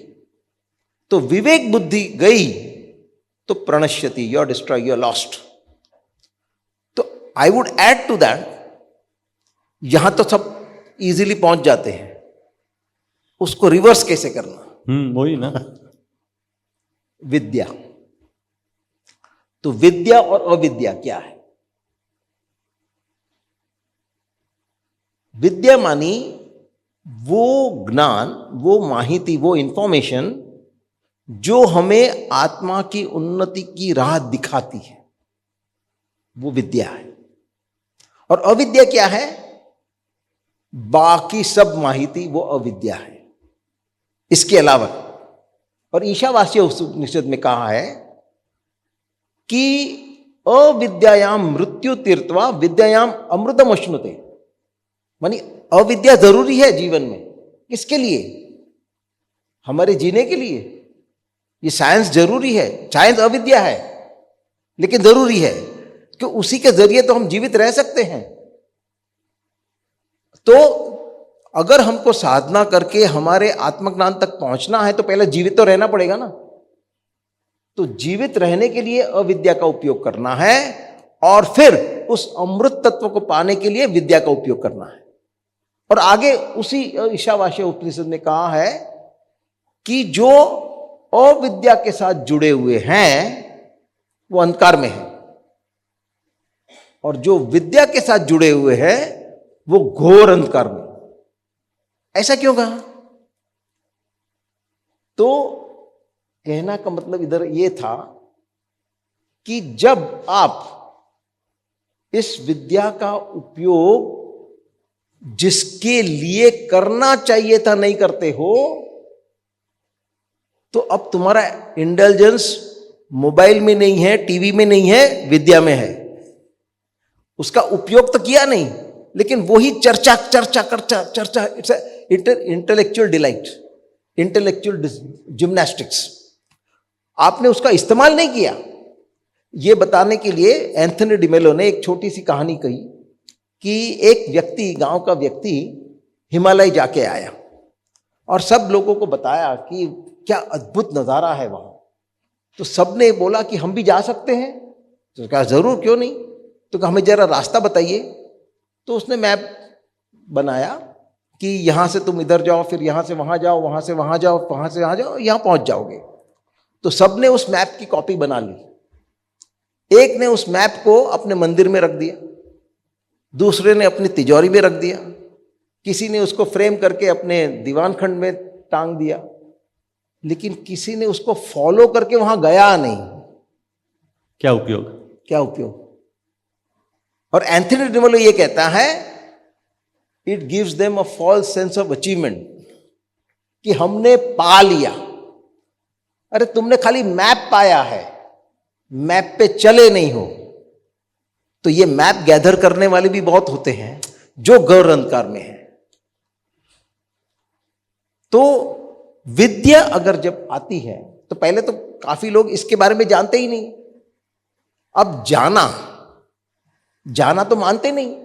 [SPEAKER 2] तो विवेक बुद्धि गई तो प्रणश्यति, you are destroy, you are lost. तो I would add to that, यहां तो सब इजीली पहुंच जाते हैं, उसको रिवर्स कैसे करना?
[SPEAKER 1] वही ना,
[SPEAKER 2] विद्या। तो विद्या और अविद्या क्या है? विद्या मानी वो ज्ञान, वो माहिती, वो इंफॉर्मेशन जो हमें आत्मा की उन्नति की राह दिखाती है, वो विद्या है। और अविद्या क्या है? बाकी सब माहिती वो अविद्या है। इसके अलावा और ईशावास्य उपनिषद में कहा है कि अविद्यायाम मृत्यु तीर्थवा विद्यायाम अमृतम अश्नुते, मानी अविद्या जरूरी है जीवन में। किसके लिए? हमारे जीने के लिए। ये साइंस जरूरी है, साइंस अविद्या है लेकिन जरूरी है कि उसी के जरिए तो हम जीवित रह सकते हैं। तो अगर हमको साधना करके हमारे आत्मज्ञान तक पहुंचना है तो पहले जीवित तो रहना पड़ेगा ना। तो जीवित रहने के लिए अविद्या का उपयोग करना है और फिर उस अमृत तत्व को पाने के लिए विद्या का उपयोग करना है। और आगे उसी ईशावास्य उपनिषद में कहा है कि जो अविद्या के साथ जुड़े हुए हैं वो अंधकार में है और जो विद्या के साथ जुड़े हुए हैं वो घोर अंधकार में। ऐसा क्यों कहा? तो कहना का मतलब इधर ये था कि जब आप इस विद्या का उपयोग जिसके लिए करना चाहिए था नहीं करते हो, तो अब तुम्हारा इंटेलिजेंस मोबाइल में नहीं है, टीवी में नहीं है, विद्या में है। उसका उपयोग तो किया नहीं, लेकिन वही चर्चा it's intellectual delight, intellectual gymnastics. आपने उसका इस्तेमाल नहीं किया। यह बताने के लिए एंथनी डिमेलो ने एक छोटी सी कहानी कही कि एक व्यक्ति, गांव का व्यक्ति हिमालय जाके आया और सब लोगों को बताया कि क्या अद्भुत नजारा है वहां। तो सबने बोला कि हम भी जा सकते हैं। तो कहा जरूर, क्यों नहीं। तो कहा हमें जरा रास्ता बताइए। तो उसने मैप बनाया कि यहां से तुम इधर जाओ, फिर यहां से वहां जाओ, वहां से वहां जाओ, वहां से यहां जाओ, यहां पहुंच जाओगे। तो सबने उस मैप की कॉपी बना ली। एक ने उस मैप को अपने मंदिर में रख दिया, दूसरे ने अपनी तिजोरी में रख दिया, किसी ने उसको फ्रेम करके अपने दीवान खंड में टांग दिया, लेकिन किसी ने उसको फॉलो करके वहां गया नहीं।
[SPEAKER 1] क्या उपयोग?
[SPEAKER 2] क्या उपयोग? और एंथनी डिमेलो ये कहता है it gives them a false sense of achievement, कि हमने पा लिया। अरे तुमने खाली मैप पाया है, मैप पे चले नहीं हो। तो ये मैप गैदर करने वाले भी बहुत होते हैं जो गौर अंधकार में है। तो विद्या अगर जब आती है तो पहले तो काफी लोग इसके बारे में जानते ही नहीं। अब जाना तो मानते नहीं।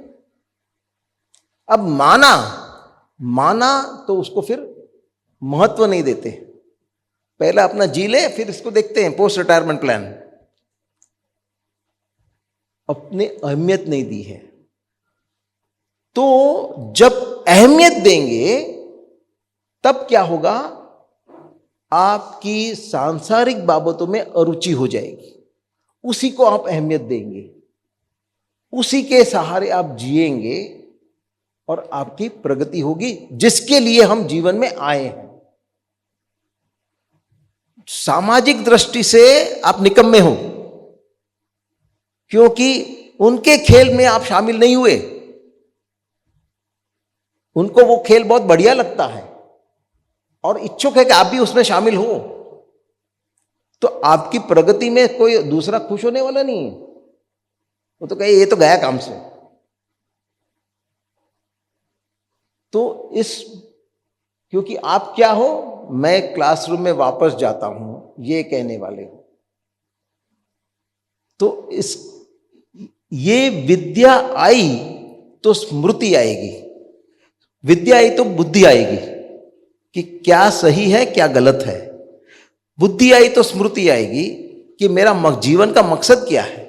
[SPEAKER 2] अब माना तो उसको फिर महत्व नहीं देते। पहले अपना जी ले, फिर इसको देखते हैं पोस्ट रिटायरमेंट प्लान। अपने अहमियत नहीं दी है। तो जब अहमियत देंगे तब क्या होगा? आपकी सांसारिक बाबतों में अरुचि हो जाएगी, उसी को आप अहमियत देंगे, उसी के सहारे आप जिएंगे और आपकी प्रगति होगी, जिसके लिए हम जीवन में आए हैं। सामाजिक दृष्टि से आप निकम्मे हो, क्योंकि उनके खेल में आप शामिल नहीं हुए। उनको वो खेल बहुत बढ़िया लगता है और इच्छुक है कि आप भी उसमें शामिल हो। तो आपकी प्रगति में कोई दूसरा खुश होने वाला नहीं है। वो तो कहे ये तो गया काम से। तो क्योंकि आप क्या हो, मैं क्लासरूम में वापस जाता हूं, ये कहने वाले हो। तो ये विद्या आई तो स्मृति आएगी, विद्या आई तो बुद्धि आएगी कि क्या सही है क्या गलत है। बुद्धि आई तो स्मृति आएगी कि मेरा जीवन का मकसद क्या है।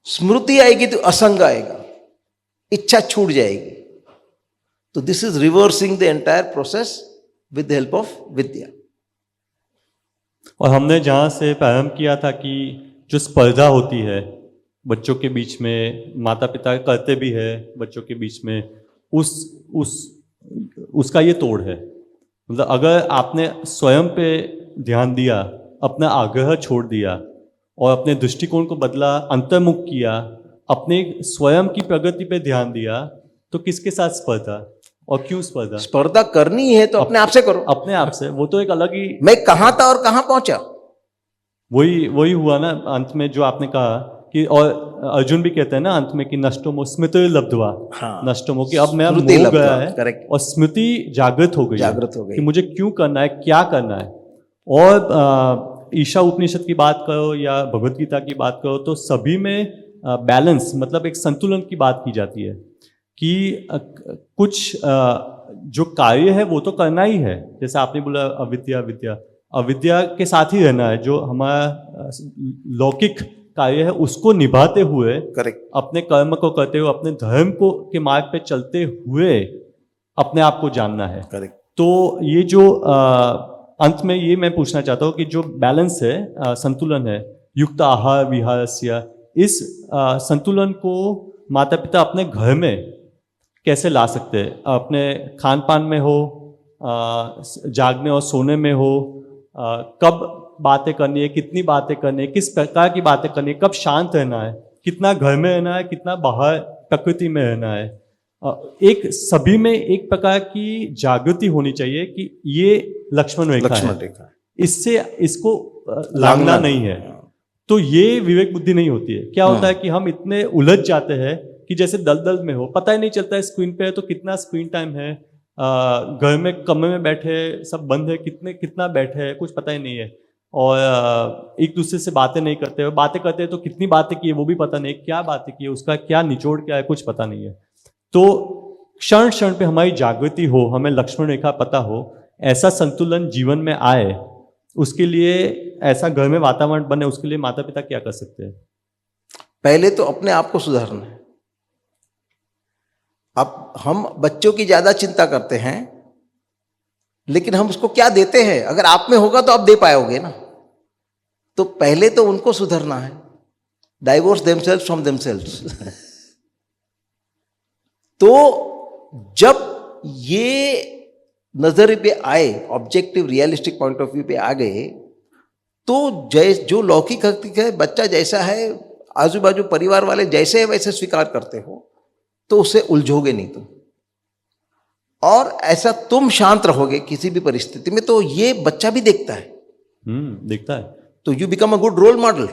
[SPEAKER 2] स्मृति आएगी तो असंग आएगा, इच्छा छूट जाएगी। तो this is reversing the entire process with the help of विद्या।
[SPEAKER 1] और हमने जहाँ से प्रारंभ किया था कि जो स्पर्धा होती है बच्चों के बीच में, माता पिता करते भी है बच्चों के बीच में, उसका ये तोड़ है। मतलब अगर आपने स्वयं पे ध्यान दिया, अपना आग्रह छोड़ दिया और अपने दृष्टिकोण को बदला, अंतर्मुख किया, अपने स्वयं की प्रगति पे ध्यान दिया, तो किसके साथ स्पर्धा और क्यों स्पर्धा?
[SPEAKER 2] स्पर्धा करनी है तो अपने आप से करो।
[SPEAKER 1] अपने आप से, वो तो एक अलग ही,
[SPEAKER 2] मैं कहां था और कहां पहुंचा।
[SPEAKER 1] वही हुआ ना अंत में जो आपने कहा कि, और अर्जुन भी कहते हैं ना अंत में कि नष्टोमो स्मृति लब्ध्वा,
[SPEAKER 2] हाँ,
[SPEAKER 1] नष्टोमो कि अब मेरा
[SPEAKER 2] स्मृति
[SPEAKER 1] मोह
[SPEAKER 2] लब्ध्वा,
[SPEAKER 1] गया है
[SPEAKER 2] correct।
[SPEAKER 1] और स्मृति जागृत हो गई है
[SPEAKER 2] जागृत हो गई
[SPEAKER 1] कि मुझे क्यों करना है, क्या करना है। और ईशा उपनिषद की बात करो या भगवत गीता की बात करो तो सभी में बैलेंस, मतलब एक संतुलन की बात की जाती है कि कुछ जो कार्य है वो तो करना ही है, जैसे आपने बोला अविद्या विद्या, अविद्या के साथ ही रहना है, जो हमारा लौकिक कार्य है उसको निभाते हुए,
[SPEAKER 2] करेक्ट,
[SPEAKER 1] अपने कर्म को करते हुए, अपने धर्म को के मार्ग पे चलते हुए अपने आप को जानना है।
[SPEAKER 2] करेक्ट।
[SPEAKER 1] तो ये जो अंत में ये मैं पूछना चाहता हूँ कि जो बैलेंस है, संतुलन है, युक्त आहार विहारस्य, इस संतुलन को माता पिता अपने घर में कैसे ला सकते हैं? अपने खान पान में हो, जागने और सोने में हो, कब बातें करनी है, कितनी बातें करनी है, किस प्रकार की बातें करनी है, कब शांत रहना है, कितना घर में रहना है, कितना बाहर प्रकृति में रहना है। एक सभी में एक प्रकार की जागृति होनी चाहिए कि ये लक्ष्मण रेखा है, इससे इसको लांघना नहीं है। तो ये विवेक बुद्धि नहीं होती है। क्या होता है कि हम इतने उलझ जाते हैं कि जैसे दलदल में हो, पता ही नहीं चलता है स्क्रीन पे है तो कितना स्क्रीन टाइम है, घर में कमरे में बैठे सब बंद है, कितना बैठे हैं कुछ पता ही नहीं है, और एक दूसरे से बातें नहीं करते, और बातें करते हैं तो कितनी बातें की है वो भी पता नहीं, क्या बातें की है, उसका क्या निचोड़ क्या है कुछ पता नहीं है। तो क्षण क्षण पे हमारी जागृति हो, हमें लक्ष्मण रेखा पता हो, ऐसा संतुलन जीवन में आए, उसके लिए ऐसा घर में वातावरण बने, उसके लिए माता पिता क्या कर सकते हैं?
[SPEAKER 2] पहले तो अपने आप को सुधारना है। अब हम बच्चों की ज्यादा चिंता करते हैं, लेकिन हम उसको क्या देते हैं? अगर आप में होगा तो आप दे पाओगे ना। तो पहले तो उनको सुधरना है, डाइवोर्स देमसेल्व्स फ्रॉम देमसेल्व्स। तो जब ये नजर पे आए, objective realistic point of view पे आ गए, तो जो लौकिक हकीकत है, बच्चा जैसा है, आजू बाजू परिवार वाले जैसे है वैसे स्वीकार करते हो, तो उससे उलझोगे नहीं तुम, और ऐसा तुम शांत रहोगे किसी भी परिस्थिति में, तो ये बच्चा भी देखता है।
[SPEAKER 1] देखता है,
[SPEAKER 2] तो you become a good role model.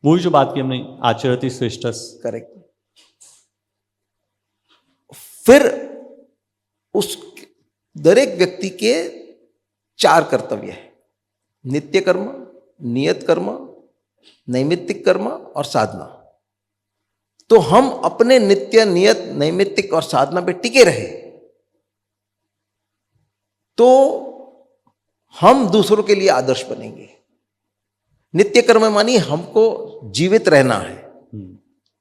[SPEAKER 1] वही जो बात की हमने, आचरति श्रेष्ठस।
[SPEAKER 2] करेक्ट। फिर उस दरेक व्यक्ति के 4 कर्तव्य है: नित्य कर्म, नियत कर्म, नैमित्तिक कर्म और साधना। तो हम अपने नित्य, नियत, नैमित्तिक और साधना पे टिके रहे तो हम दूसरों के लिए आदर्श बनेंगे। नित्य कर्म मानी हमको जीवित रहना है,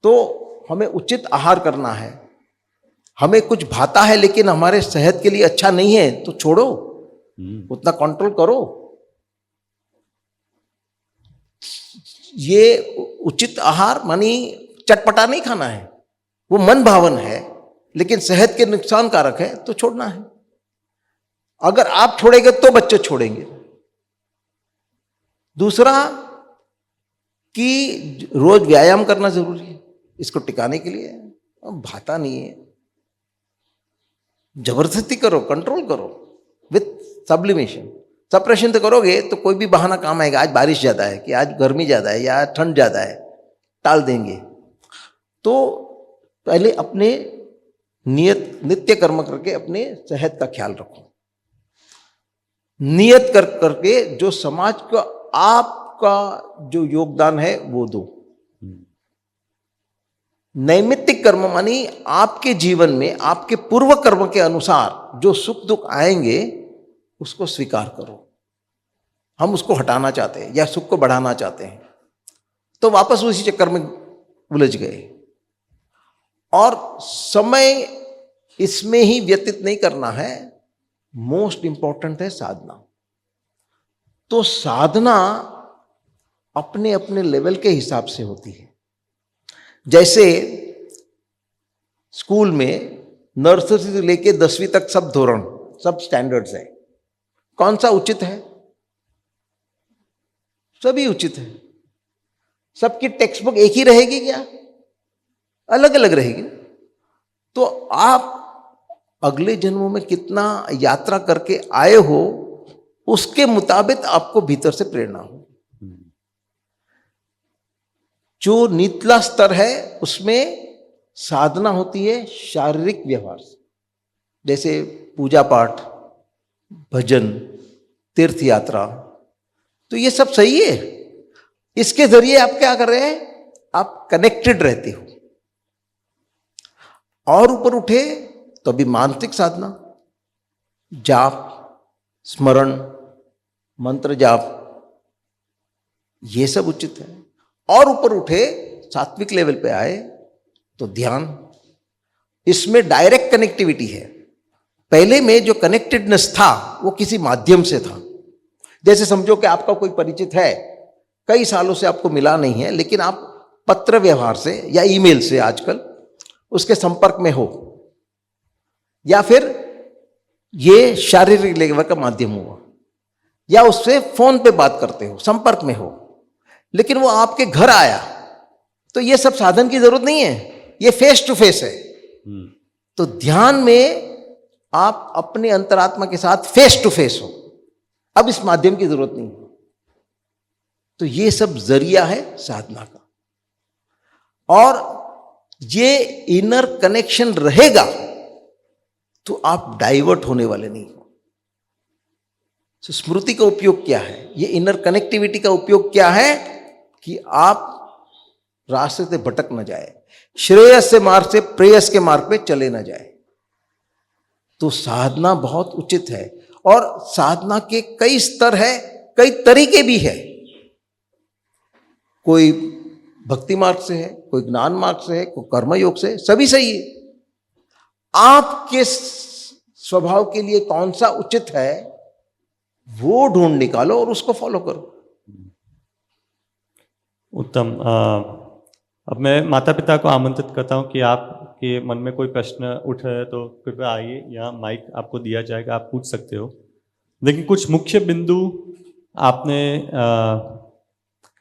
[SPEAKER 2] तो हमें उचित आहार करना है। हमें कुछ भाता है लेकिन हमारे सेहत के लिए अच्छा नहीं है तो छोड़ो, उतना कंट्रोल करो। ये उचित आहार मानी चटपटा नहीं खाना है, वो मन भावन है लेकिन सेहत के नुकसान कारक है तो छोड़ना है। अगर आप छोड़ेंगे तो बच्चे छोड़ेंगे। दूसरा कि रोज व्यायाम करना जरूरी है इसको टिकाने के लिए। भाता नहीं है, जबरदस्ती करो, कंट्रोल करो विथ सब्लिमेशन। सप्रेशन तो करोगे तो कोई भी बहाना काम आएगा। आज बारिश ज्यादा है, कि आज गर्मी ज्यादा है, या ठंड ज्यादा है, टाल देंगे। तो पहले अपने नित्य कर्म करके अपने सेहत का ख्याल रखो। नियत करके जो समाज का आपका जो योगदान है वो दो। नैमित्तिक कर्म मानी आपके जीवन में आपके पूर्व कर्म के अनुसार जो सुख दुख आएंगे उसको स्वीकार करो। हम उसको हटाना चाहते हैं या सुख को बढ़ाना चाहते हैं तो वापस उसी चक्कर में उलझ गए, और समय इसमें ही व्यतीत नहीं करना है। मोस्ट इंपॉर्टेंट है साधना। तो साधना अपने अपने लेवल के हिसाब से होती है। जैसे स्कूल में नर्सरी से लेके 10वीं तक सब धोरण, सब स्टैंडर्ड्स है। कौन सा उचित है? सभी उचित है। सबकी टेक्स्ट बुक एक ही रहेगी क्या? अलग अलग रहेगी। तो आप अगले जन्मों में कितना यात्रा करके आए हो, उसके मुताबिक आपको भीतर से प्रेरणा हो। जो निचला स्तर है उसमें साधना होती है शारीरिक व्यवहार से, जैसे पूजा पाठ, भजन, तीर्थ यात्रा, तो ये सब सही है। इसके जरिए आप क्या कर रहे हैं, आप कनेक्टेड रहते हो। और ऊपर उठे तो अभी मानसिक साधना, जाप, स्मरण, मंत्र जाप, ये सब उचित है। और ऊपर उठे, सात्विक लेवल पे आए तो ध्यान, इसमें डायरेक्ट कनेक्टिविटी है। पहले में जो कनेक्टेडनेस था वो किसी माध्यम से था। जैसे समझो कि आपका कोई परिचित है, कई सालों से आपको मिला नहीं है, लेकिन आप पत्र व्यवहार से या ईमेल से आजकल उसके संपर्क में हो, या फिर ये शारीरिक लेवल का माध्यम हुआ, या उससे फोन पे बात करते हो, संपर्क में हो, लेकिन वो आपके घर आया, तो ये सब साधन की जरूरत नहीं है, ये फेस टू फेस है। तो ध्यान में आप अपने अंतरात्मा के साथ फेस टू फेस हो, अब इस माध्यम की जरूरत नहीं है। तो ये सब जरिया है साधना का, और ये इनर कनेक्शन रहेगा तो आप डाइवर्ट होने वाले नहीं हो। तो स्मृति का उपयोग क्या है, ये इनर कनेक्टिविटी का उपयोग क्या है कि आप रास्ते से भटक न जाए, श्रेयस से मार्ग से प्रेयस के मार्ग पे चले न जाए। तो साधना बहुत उचित है, और साधना के कई स्तर है, कई तरीके भी है। कोई भक्ति मार्ग से है, कोई ज्ञान मार्ग से है, कोई कर्म योग से, सभी सही है। आपके स्वभाव के लिए कौन सा उचित है वो ढूंढ निकालो और उसको फॉलो करो।
[SPEAKER 1] उत्तम। अब मैं माता पिता को आमंत्रित करता हूँ कि आपके मन में कोई प्रश्न उठ रहे हैं तो कृपया आइए, यहाँ माइक आपको दिया जाएगा, आप पूछ सकते हो। लेकिन कुछ मुख्य बिंदु आपने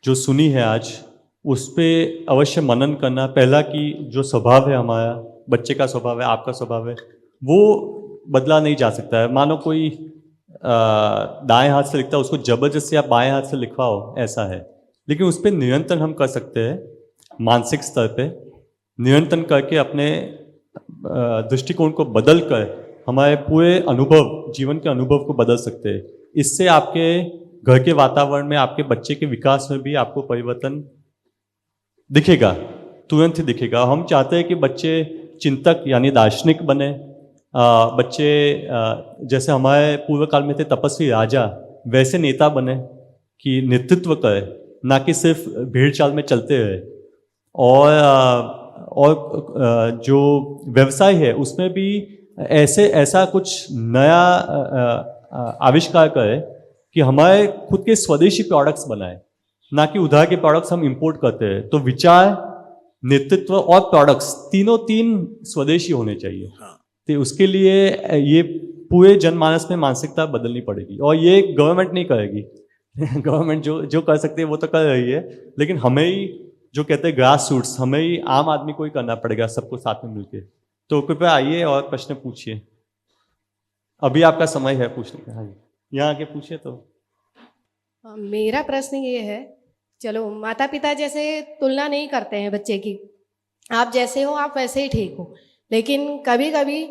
[SPEAKER 1] जो सुनी है आज, उस पर अवश्य मनन करना। पहला कि जो स्वभाव है हमारा, बच्चे का स्वभाव है, आपका स्वभाव है, वो बदला नहीं जा सकता है। मानो कोई दाएं हाथ से लिखता है, उसको जबरदस्ती आप बाएं हाथ से लिखवाओ, ऐसा है। लेकिन उस पर नियंत्रण हम कर सकते हैं, मानसिक स्तर पे नियंत्रण करके अपने दृष्टिकोण को बदल कर हमारे पूरे अनुभव, जीवन के अनुभव को बदल सकते हैं। इससे आपके घर के वातावरण में, आपके बच्चे के विकास में भी आपको परिवर्तन दिखेगा, तुरंत ही दिखेगा। हम चाहते हैं कि बच्चे चिंतक यानी दार्शनिक बने, बच्चे जैसे हमारे पूर्व काल में थे तपस्वी राजा, वैसे नेता बने कि नेतृत्व करे, ना कि सिर्फ भीड़ चाल में चलते रहे। और जो व्यवसाय है उसमें भी ऐसा कुछ नया आविष्कार करे कि हमारे खुद के स्वदेशी प्रोडक्ट्स बनाए, ना कि उधार के प्रोडक्ट्स हम इंपोर्ट करते हैं। तो विचार, नेतृत्व और प्रोडक्ट्स तीन स्वदेशी होने चाहिए। तो उसके लिए ये पूरे जनमानस में मानसिकता बदलनी पड़ेगी, और ये गवर्नमेंट नहीं करेगी। गवर्नमेंट जो कर सकती है वो तो कर रही है, लेकिन हमें ही, जो कहते हैं ग्रास रूट्स, हमें ही आम आदमी को ही करना पड़ेगा, सबको साथ में मिलके। तो कृपया आइए और प्रश्न पूछिए, अभी आपका समय है पूछने का। हाँ, यहाँ आके पूछिए। तो
[SPEAKER 3] मेरा प्रश्न ये है, चलो माता पिता जैसे तुलना नहीं करते हैं बच्चे की, आप जैसे हो आप वैसे ही ठीक हो, लेकिन कभी कभी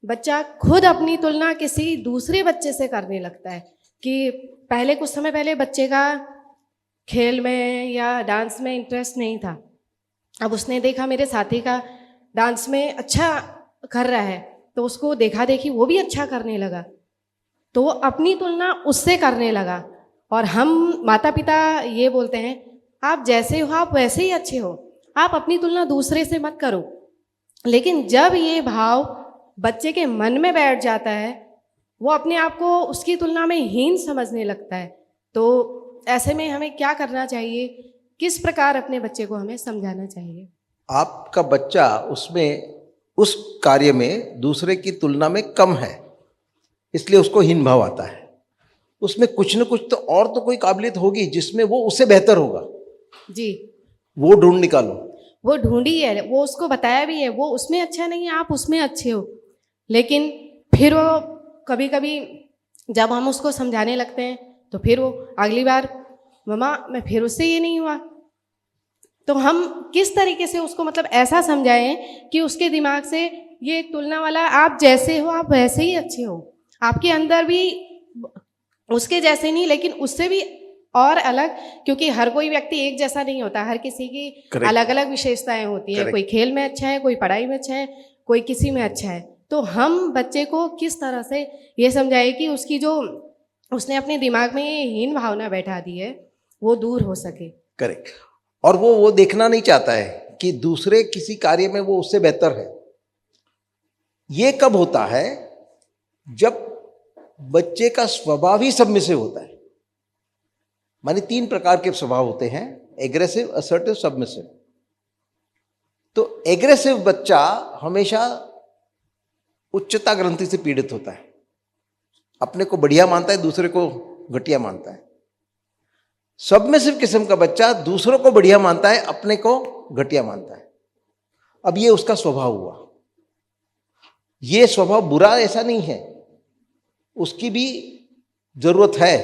[SPEAKER 3] बच्चा खुद अपनी तुलना किसी दूसरे बच्चे से करने लगता है। कि पहले, कुछ समय पहले बच्चे का खेल में या डांस में इंटरेस्ट नहीं था, अब उसने देखा मेरे साथी का डांस में अच्छा कर रहा है, तो उसको देखा देखी वो भी अच्छा करने लगा, तो वो अपनी तुलना उससे करने लगा। और हम माता पिता ये बोलते हैं आप जैसे हो आप वैसे ही अच्छे हो, आप अपनी तुलना दूसरे से मत करो। लेकिन जब ये भाव बच्चे के मन में बैठ जाता है, वो अपने आप को उसकी तुलना में हीन समझने लगता है। तो ऐसे में हमें क्या करना चाहिए, किस प्रकार अपने बच्चे को हमें समझाना चाहिए?
[SPEAKER 2] आपका बच्चा उसमें, उस कार्य में दूसरे की तुलना में कम है, इसलिए उसको हीन भाव आता है। उसमें कुछ न कुछ तो कोई काबिलियत होगी जिसमें वो उससे बेहतर होगा
[SPEAKER 3] जी,
[SPEAKER 2] वो ढूंढ निकालो।
[SPEAKER 3] वो ढूंढी है, वो उसको बताया भी है, वो उसमें अच्छा नहीं है, आप उसमें अच्छे हो। लेकिन फिर वो कभी कभी जब हम उसको समझाने लगते हैं तो फिर वो अगली बार, मम्मा मैं फिर उससे ये नहीं हुआ। तो हम किस तरीके से उसको मतलब ऐसा समझाएं कि उसके दिमाग से ये तुलना वाला, आप जैसे हो आप वैसे ही अच्छे हो, आपके अंदर भी उसके जैसे नहीं लेकिन उससे भी और अलग, क्योंकि हर कोई व्यक्ति एक जैसा नहीं होता, हर किसी की
[SPEAKER 2] Correct.
[SPEAKER 3] अलग अलग विशेषताएं होती हैं।
[SPEAKER 2] Correct.
[SPEAKER 3] कोई खेल में अच्छा है, कोई पढ़ाई में अच्छा है, कोई किसी में अच्छा है। तो हम बच्चे को किस तरह से ये समझाएं कि उसकी जो उसने अपने दिमाग में ये हीन भावना बैठा दी है वो दूर हो सके।
[SPEAKER 2] करेक्ट। और वो देखना नहीं चाहता है कि दूसरे किसी कार्य में वो उससे बेहतर है। ये कब होता है? जब बच्चे का स्वभाव ही सबमिसिव होता है। माने 3 प्रकार के स्वभाव होते हैं, एग्रेसिव, असर्टिव, सबमिसिव। तो एग्रेसिव बच्चा हमेशा उच्चता ग्रंथि से पीड़ित होता है, अपने को बढ़िया मानता है, दूसरे को घटिया मानता है। सबमिसिव किस्म का बच्चा दूसरों को बढ़िया मानता है, अपने को घटिया मानता है। अब ये उसका स्वभाव हुआ। ये स्वभाव बुरा ऐसा नहीं है, उसकी भी जरूरत है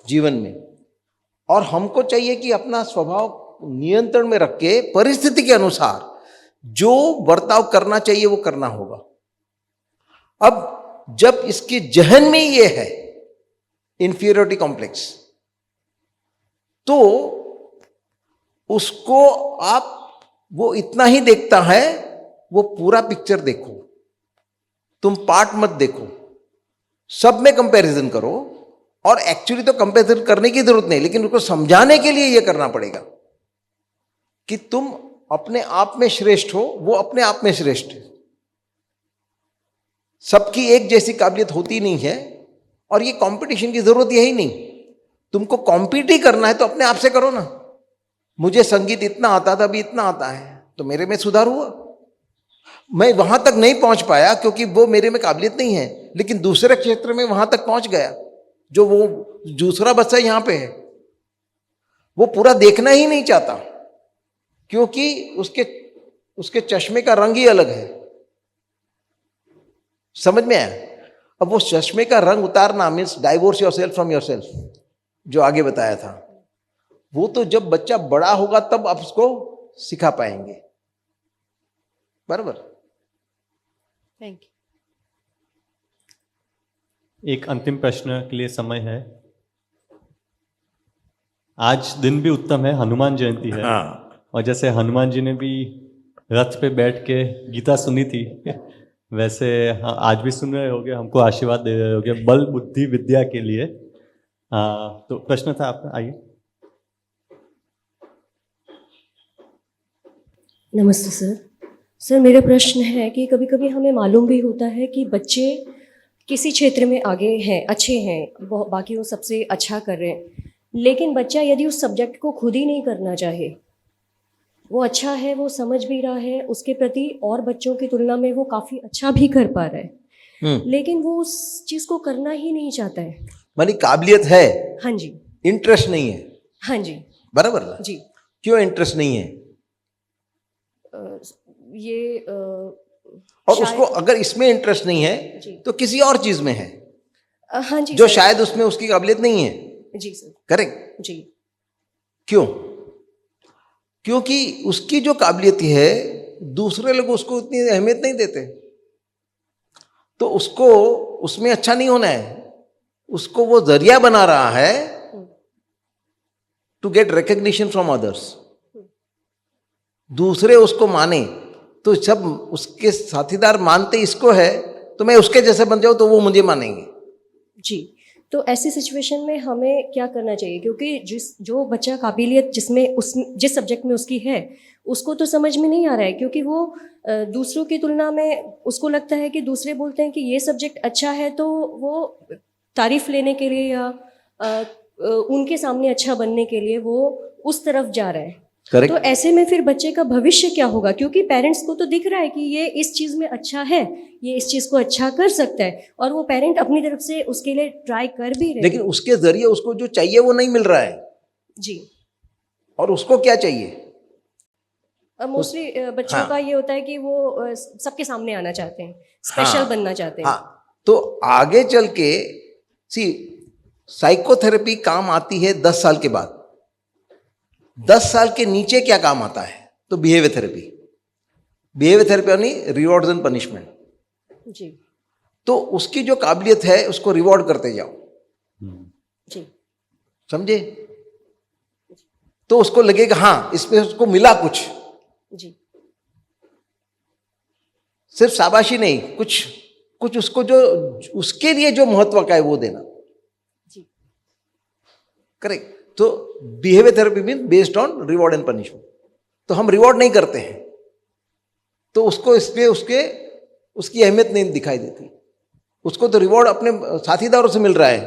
[SPEAKER 2] जीवन में। और हमको चाहिए कि अपना स्वभाव नियंत्रण में रख के परिस्थिति के अनुसार जो बर्ताव करना चाहिए वो करना होगा। अब जब इसके जहन में ये है इंफीरियरिटी कॉम्प्लेक्स, तो उसको आप, वो इतना ही देखता है, वो पूरा पिक्चर देखो, तुम पार्ट मत देखो, सब में कंपैरिजन करो। और एक्चुअली तो कंपैरिजन करने की जरूरत नहीं, लेकिन उसको समझाने के लिए यह करना पड़ेगा कि तुम अपने आप में श्रेष्ठ हो, वो अपने आप में श्रेष्ठ है। सबकी एक जैसी काबिलियत होती नहीं है, और ये कंपटीशन की जरूरत यही नहीं। तुमको कॉम्पीट ही करना है तो अपने आप से करो ना। मुझे संगीत इतना आता था, अभी इतना आता है, तो मेरे में सुधार हुआ। मैं वहां तक नहीं पहुंच पाया क्योंकि वो मेरे में काबिलियत नहीं है, लेकिन दूसरे क्षेत्र में वहां तक पहुंच गया। जो वो दूसरा बच्चा यहां पे है, वो पूरा देखना ही नहीं चाहता, क्योंकि उसके चश्मे का रंग ही अलग है। समझ में आया? अब वो चश्मे का रंग उतारना means divorce yourself from yourself, जो आगे बताया था। वो तो जब बच्चा बड़ा होगा तब आप उसको सिखा पाएंगे। बराबर।
[SPEAKER 3] Thank you.
[SPEAKER 1] एक अंतिम प्रश्न के लिए समय है। आज दिन भी उत्तम है, हनुमान जयंती है।
[SPEAKER 2] हाँ।
[SPEAKER 1] और जैसे हनुमान जी ने भी रथ पे बैठ के गीता सुनी थी, वैसे हाँ, आज भी सुन रहे होगे, हमको आशीर्वाद दे रहे होगे बल बुद्धि विद्या के लिए। तो प्रश्न था आपका, आइए।
[SPEAKER 4] नमस्ते सर। सर मेरा प्रश्न है कि कभी कभी हमें मालूम भी होता है कि बच्चे किसी क्षेत्र में आगे हैं, अच्छे हैं, बाकी वो सबसे अच्छा कर रहे हैं, लेकिन बच्चा यदि उस सब्जेक्ट को खुद ही नहीं करना चाहे, वो अच्छा है, वो समझ भी रहा है उसके प्रति और बच्चों की तुलना में वो काफ़ी अच्छा भी कर पा रहा है, लेकिन वो उस चीज़ को करना ही नहीं चाहता है।
[SPEAKER 2] मानी काबिलियत है,
[SPEAKER 4] हाँ जी,
[SPEAKER 2] इंटरेस्ट नहीं है।
[SPEAKER 4] हाँ जी,
[SPEAKER 2] बराबर ना?
[SPEAKER 4] जी।
[SPEAKER 2] क्यों इंटरेस्ट नहीं है?
[SPEAKER 4] ये
[SPEAKER 2] और उसको अगर इसमें इंटरेस्ट नहीं है तो किसी और चीज में है,
[SPEAKER 4] हाँ जी,
[SPEAKER 2] जो शायद उसमें उसकी काबिलियत नहीं है।
[SPEAKER 4] जी सर।
[SPEAKER 2] करेक्ट
[SPEAKER 4] जी।
[SPEAKER 2] क्यों? क्योंकि उसकी जो काबिलियत है दूसरे लोग उसको उतनी अहमियत नहीं देते, तो उसको उसमें अच्छा नहीं होना है। उसको वो जरिया बना रहा है to get recognition from others. दूसरे उसको माने, तो जब उसके साथीदार मानते इसको है तो मैं उसके जैसे बन जाऊं तो वो मुझे मानेंगे।
[SPEAKER 4] जी, तो ऐसी सिचुएशन में हमें क्या करना चाहिए? क्योंकि जो बच्चा काबिलियत जिस सब्जेक्ट में उसकी है, उसको तो समझ में नहीं आ रहा है, क्योंकि वो दूसरों की तुलना में उसको लगता है कि दूसरे बोलते हैं कि ये सब्जेक्ट अच्छा है, तो वो तारीफ लेने के लिए या उनके सामने अच्छा बनने के लिए वो उस तरफ जा रहा है।
[SPEAKER 2] Correct.
[SPEAKER 4] तो ऐसे में फिर बच्चे का भविष्य क्या होगा? क्योंकि पेरेंट्स को तो दिख रहा है कि ये इस चीज़ में अच्छा है, ये इस चीज़ को अच्छा कर सकता है, और वो पेरेंट अपनी तरफ से उसके लिए ट्राई कर भी रहे हैं,
[SPEAKER 2] लेकिन उसके जरिए उसको जो चाहिए वो नहीं मिल रहा है।
[SPEAKER 4] जी।
[SPEAKER 2] और उसको क्या चाहिए?
[SPEAKER 4] मोस्टली बच्चों
[SPEAKER 2] हाँ।
[SPEAKER 4] का ये होता है कि वो सबके सामने आना चाहते हैं, स्पेशल
[SPEAKER 2] हाँ।
[SPEAKER 4] बनना चाहते हैं।
[SPEAKER 2] हाँ, तो आगे चल के सी साइकोथेरेपी काम आती है 10 साल के बाद। 10 साल के नीचे क्या काम आता है? तो बिहेवियर थेरेपी। बिहेवियर थेरेपी यानी रिवॉर्ड्स एंड पनिशमेंट।
[SPEAKER 4] जी
[SPEAKER 2] तो उसकी जो काबिलियत है उसको रिवॉर्ड करते जाओ,
[SPEAKER 4] जी
[SPEAKER 2] समझे? तो उसको लगेगा हाँ इसमें उसको मिला कुछ,
[SPEAKER 4] जी
[SPEAKER 2] सिर्फ शाबाशी नहीं, कुछ कुछ उसको जो उसके लिए जो महत्व का है वो देना।
[SPEAKER 4] जी
[SPEAKER 2] करेक्ट। तो behaviour therapy mean based on reward and punishment. तो हम रिवॉर्ड नहीं करते हैं तो उसको इसलिए उसकी अहमियत नहीं दिखाई देती। उसको तो रिवॉर्ड अपने साथीदारों से मिल रहा है,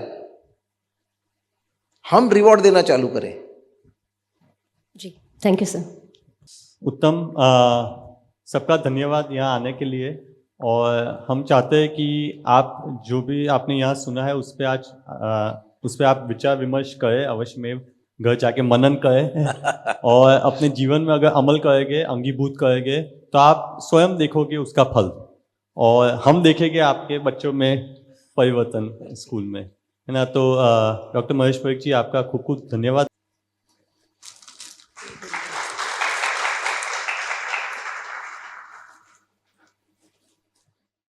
[SPEAKER 2] हम रिवॉर्ड देना चालू करें।
[SPEAKER 4] जी थैंक यू सर।
[SPEAKER 1] उत्तम, सबका धन्यवाद यहाँ आने के लिए। और हम चाहते हैं कि आप जो भी आपने यहाँ सुना है उस पर आप विचार विमर्श करें, अवश्य में घर जाके मनन करें और अपने जीवन में अगर अमल करेंगे, अंगीभूत करेंगे तो आप स्वयं देखोगे उसका फल, और हम देखेंगे आपके बच्चों में परिवर्तन स्कूल में, है ना। तो डॉक्टर महेश परीख जी, आपका खूब खूब धन्यवाद।